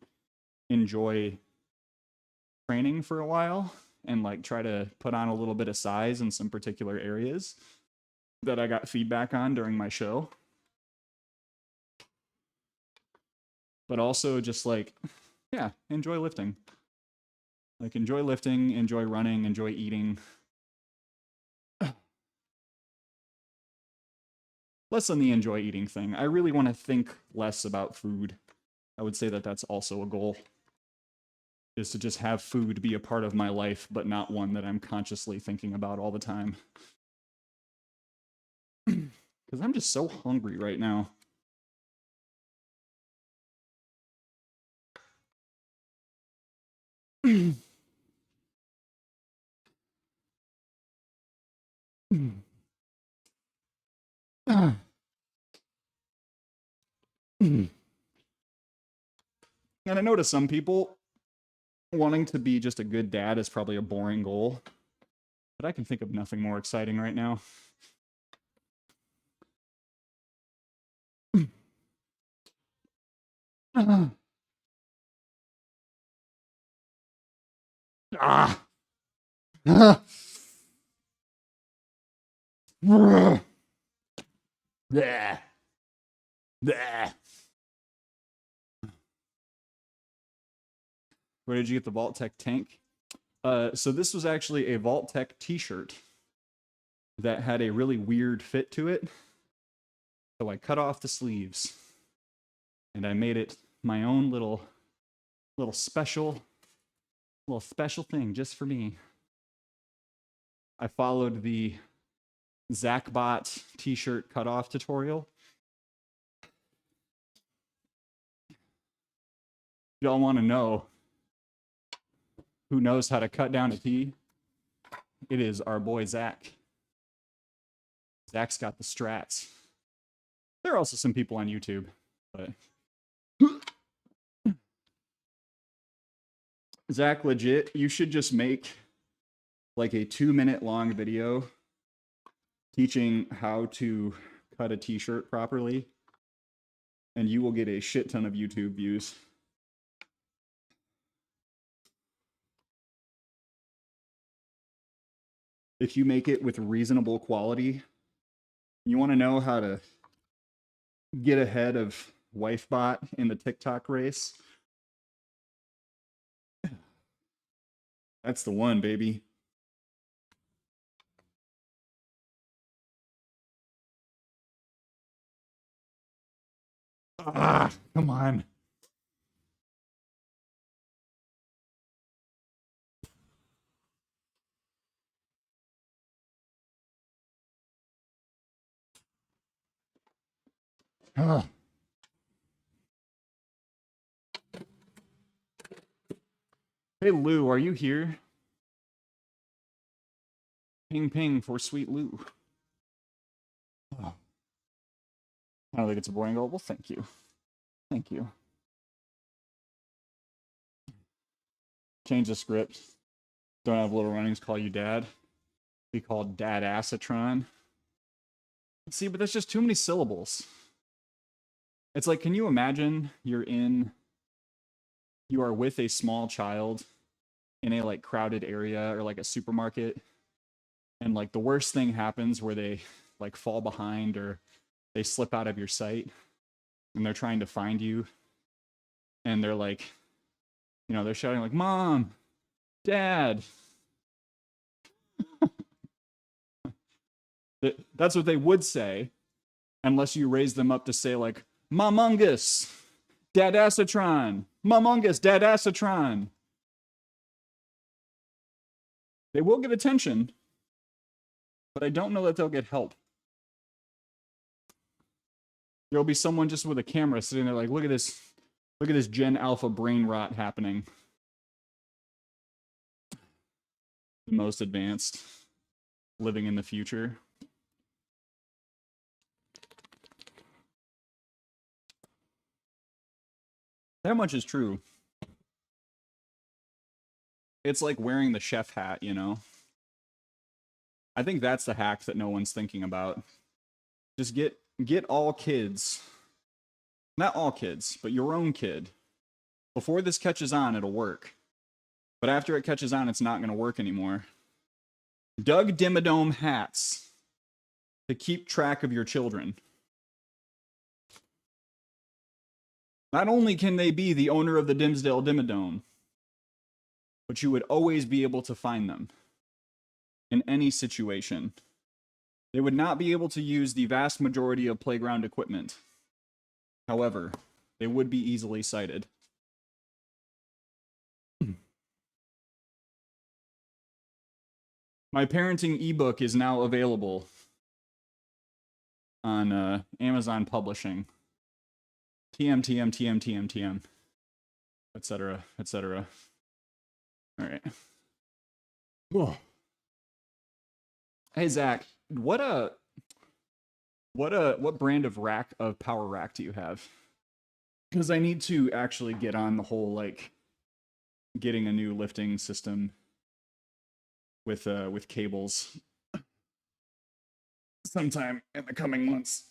enjoy training for a while and like try to put on a little bit of size in some particular areas that I got feedback on during my show. But also just like, yeah, enjoy lifting. Like enjoy lifting, enjoy running, enjoy eating. Less than the enjoy eating thing. I really want to think less about food. I would say that that's also a goal. Is to just have food be a part of my life, but not one that I'm consciously thinking about all the time. Because I'm just so hungry right now. And I know to some people, wanting to be just a good dad is probably a boring goal, but I can think of nothing more exciting right now. Ah. Bleh. Bleh. Where did you get the Vault Tech tank? So this was actually a Vault Tech t-shirt that had a really weird fit to it. So I cut off the sleeves and I made it my own little special thing just for me. I followed the Zachbot t-shirt cutoff tutorial. Y'all want to know who knows how to cut down a tee? It is our boy Zach. Zach's got the strats. There are also some people on YouTube, but Zach, legit, you should just make like a 2-minute long video teaching how to cut a t-shirt properly, and you will get a shit ton of YouTube views. If you make it with reasonable quality, you want to know how to get ahead of WifeBot in the TikTok race? That's the one, baby. Ah, come on. Ah. Hey, Lou, are you here? Ping, ping for sweet Lou. Oh. I don't think it's a boring goal. Well, thank you. Thank you. Change the script. Don't have Little Runnings call you Dad. Be called Dad Acetron. See, but that's just too many syllables. It's like, can you imagine you are with a small child in a like crowded area or like a supermarket, and like the worst thing happens where they like fall behind or they slip out of your sight and they're trying to find you, and they're like, you know, they're shouting like, Mom, Dad. That's what they would say, unless you raise them up to say like, Momungus, Dadacetron, Momungus, Dadacetron. They will get attention, but I don't know that they'll get help. There'll be someone just with a camera sitting there like, look at this Gen Alpha brain rot happening. the most advanced, living in the future. That much is true. It's like wearing the chef hat, you know? I think that's the hack that no one's thinking about. Just get all kids, not all kids, but your own kid. Before this catches on, it'll work. But after it catches on, it's not going to work anymore. Doug Dimmadome hats to keep track of your children. Not only can they be the owner of the Dimsdale Dimmadome, but you would always be able to find them in any situation. They would not be able to use the vast majority of playground equipment. However, they would be easily sighted. My parenting ebook is now available on Amazon Publishing. TM, etc., etc. All right. Oh. Hey Zach, what brand of power rack do you have? Because I need to actually get on the whole like getting a new lifting system with cables sometime in the coming months.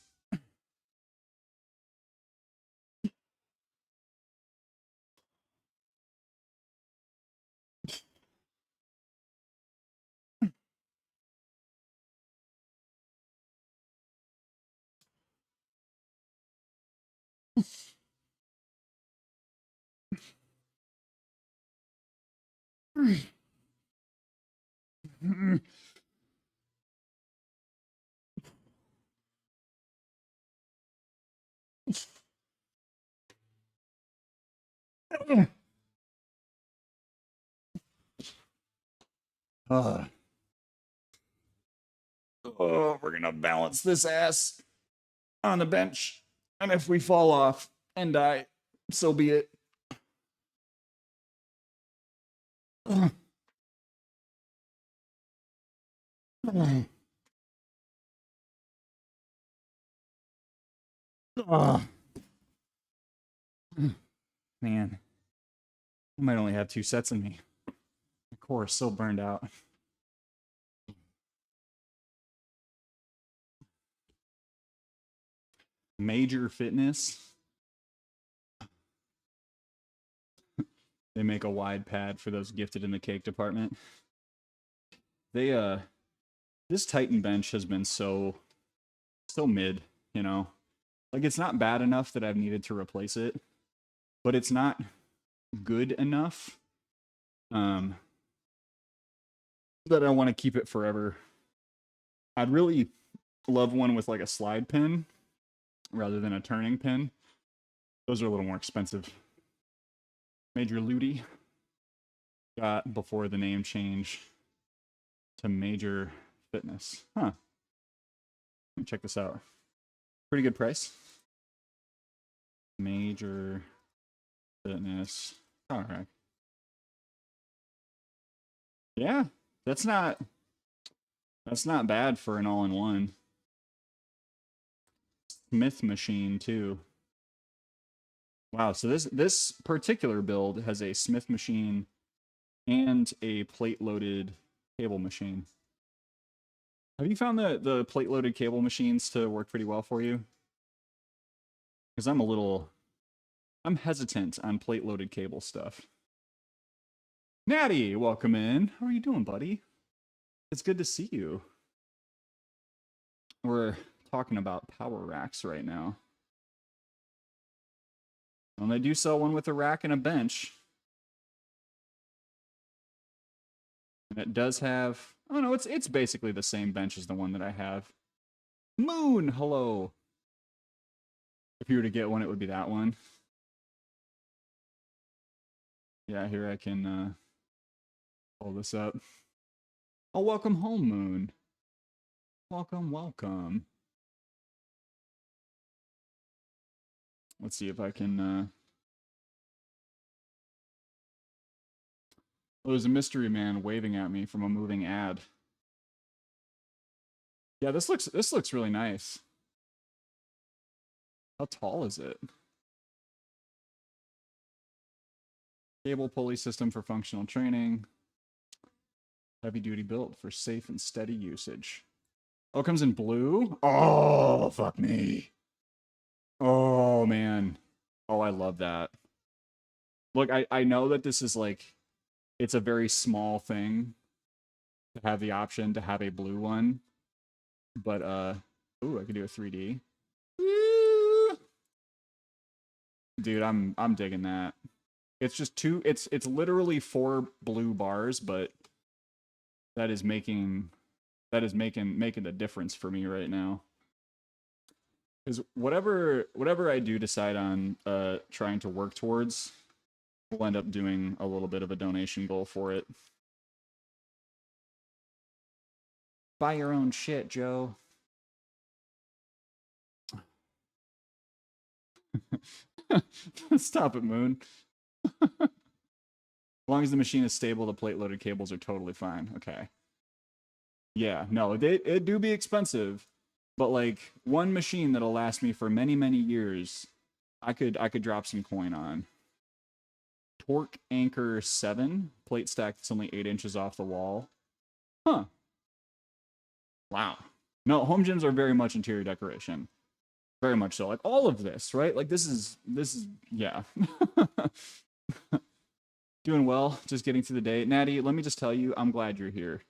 We're gonna balance this ass on the bench, and if we fall off and die, so be it. Man, I might only have 2 sets in me. My core is so burned out. Major Fitness. They make a wide pad for those gifted in the cake department. They this Titan bench has been so mid, you know. Like it's not bad enough that I've needed to replace it, but it's not good enough that I want to keep it forever. I'd really love one with like a slide pin rather than a turning pin. Those are a little more expensive. Major Ludi got before the name change to Major Fitness. Huh. Let me check this out. Pretty good price. Major Fitness power rack. Yeah, that's not bad for an all-in-one. Smith machine too. Wow, so this particular build has a Smith machine and a plate-loaded cable machine. Have you found the plate-loaded cable machines to work pretty well for you? Because I'm hesitant on plate-loaded cable stuff. Natty, welcome in. How are you doing, buddy? It's good to see you. We're talking about power racks right now. And they do sell one with a rack and a bench. And it does have, oh no, it's basically the same bench as the one that I have. Moon, hello. If you were to get one, it would be that one. Yeah, here I can pull this up. Oh, welcome home, Moon. Welcome, welcome. Let's see if I can Oh, there's a mystery man waving at me from a moving ad. Yeah, this looks really nice. How tall is it? Cable pulley system for functional training. Heavy duty build for safe and steady usage. Oh, it comes in blue? Oh, fuck me. Oh, man. Oh, I love that. Look, I know that this is like, it's a very small thing to have the option to have a blue one. But, ooh, I could do a 3D. Dude, I'm digging that. It's just it's literally 4 blue bars, but that is making the difference for me right now. Because whatever I do decide on trying to work towards, we'll end up doing a little bit of a donation goal for it. Buy your own shit, Joe. Stop it, Moon. As long as the machine is stable, the plate-loaded cables are totally fine. Okay. Yeah, no, it do be expensive, but like one machine that'll last me for many, many years, I could drop some coin on. Torque Anchor 7, plate stack that's only 8 inches off the wall. Huh. Wow. No, home gyms are very much interior decoration. Very much so. Like all of this, right? Like this is yeah. Doing well, just getting through the day. Natty, let me just tell you, I'm glad you're here.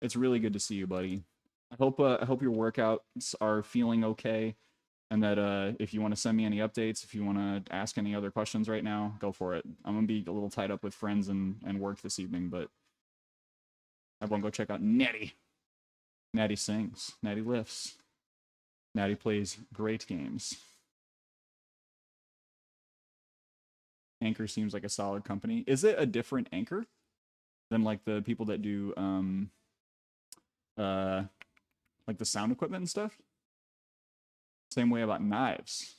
It's really good to see you, buddy. I hope your workouts are feeling okay, and that if you want to send me any updates, if you want to ask any other questions right now, go for it. I'm gonna be a little tied up with friends and work this evening, but everyone go check out Natty. Natty sings. Natty lifts. Natty plays great games. Anchor seems like a solid company. Is it a different Anchor than like the people that do like the sound equipment and stuff? Same way about knives.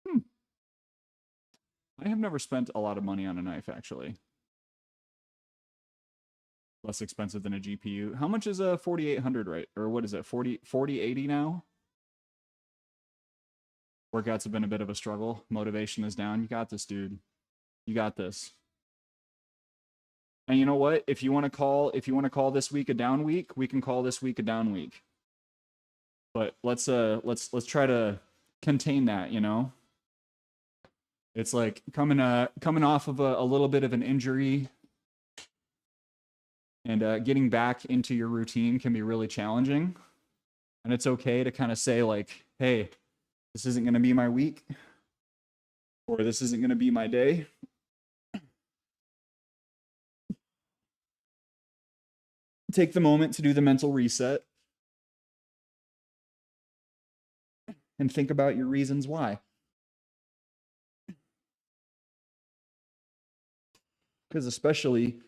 I have never spent a lot of money on a knife, actually. Less expensive than a GPU. How much is a 4800, right? Or what is it, 4080 now? Workouts have been a bit of a struggle. Motivation is down. You got this, dude. You got this. And you know what? If you want to call this week a down week, we can call this week a down week. But let's try to contain that, you know? It's like coming off of a little bit of an injury, and getting back into your routine can be really challenging. And it's okay to kind of say like, hey, this isn't going to be my week, or this isn't going to be my day. Take the moment to do the mental reset and think about your reasons why. Because especially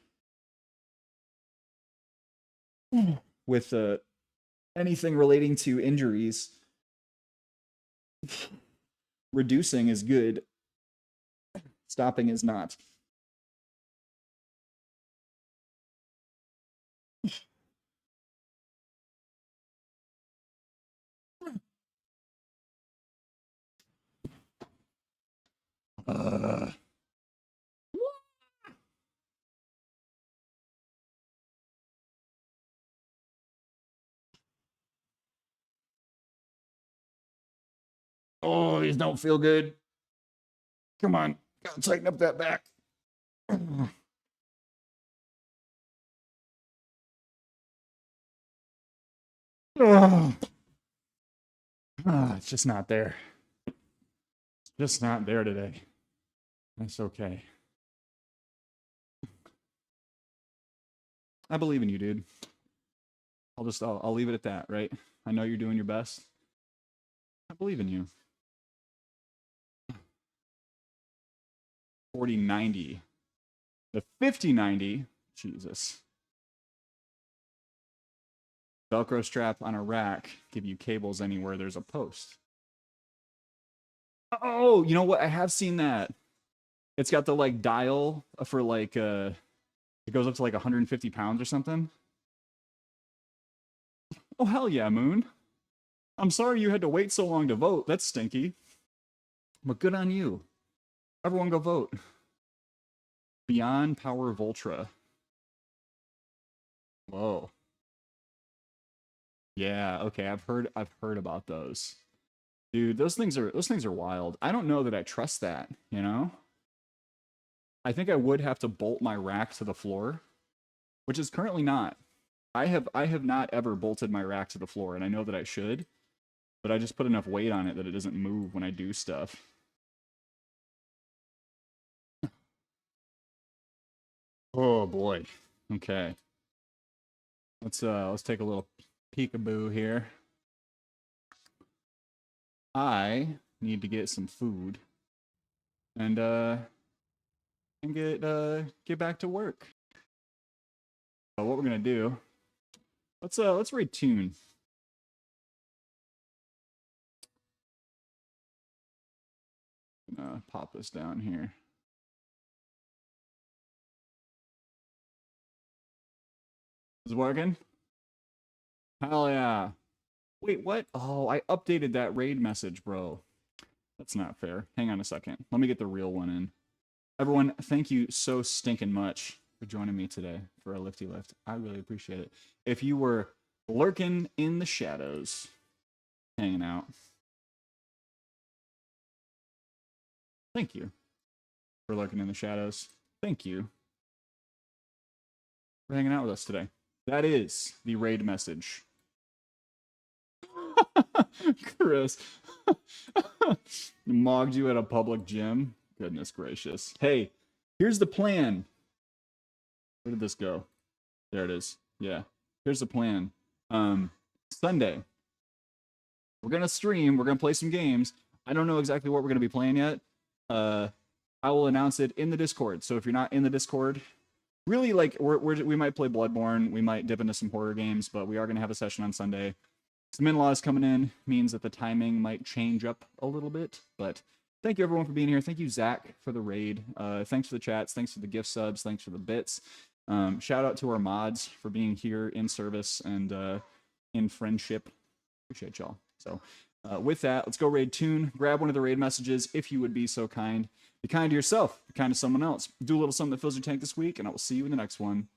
with anything relating to injuries, reducing is good, stopping is not. Oh, these don't feel good. Come on, gotta tighten up that back. It's just not there. Just not there today. That's okay. I believe in you, dude. I'll leave it at that, right? I know you're doing your best. I believe in you. 4090. The 5090. Jesus. Velcro strap on a rack. Give you cables anywhere there's a post. Oh, you know what? I have seen that. It's got the like dial for like it goes up to like 150 pounds or something. Oh hell yeah, Moon. I'm sorry you had to wait so long to vote. That's stinky. But good on you. Everyone go vote. Beyond Power Voltra. Whoa. Yeah, okay, I've heard about those. Dude, those things are wild. I don't know that I trust that, you know? I think I would have to bolt my rack to the floor, which is currently not. I have not ever bolted my rack to the floor, and I know that I should, but I just put enough weight on it that it doesn't move when I do stuff. Oh boy. Okay. Let's take a little peekaboo here. I need to get some food and get back to work. So what we're gonna do? Let's read Tune. Pop this down here. Is it working? Hell yeah. Wait, what? Oh, I updated that raid message, bro. That's not fair. Hang on a second. Let me get the real one in. Everyone, thank you so stinking much for joining me today for a lifty lift. I really appreciate it. If you were lurking in the shadows, hanging out, thank you for lurking in the shadows. Thank you for hanging out with us today. That is the raid message. Chris. Mogged you at a public gym. Goodness gracious. Hey, here's the plan. Where did this go? There it is. Yeah. Here's the plan. Sunday. We're gonna stream. We're gonna play some games. I don't know exactly what we're gonna be playing yet. I will announce it in the Discord. So if you're not in the Discord, really like we might play Bloodborne. We might dip into some horror games, but we are gonna have a session on Sunday. Some in-laws coming in means that the timing might change up a little bit, but thank you everyone for being here. Thank you, Zach, for the raid. Thanks for the chats. Thanks for the gift subs. Thanks for the bits. Shout out to our mods for being here in service and in friendship. Appreciate y'all. So with that, let's go raid Tune. Grab one of the raid messages if you would be so kind. Be kind to yourself. Be kind to someone else. Do a little something that fills your tank this week, and I will see you in the next one.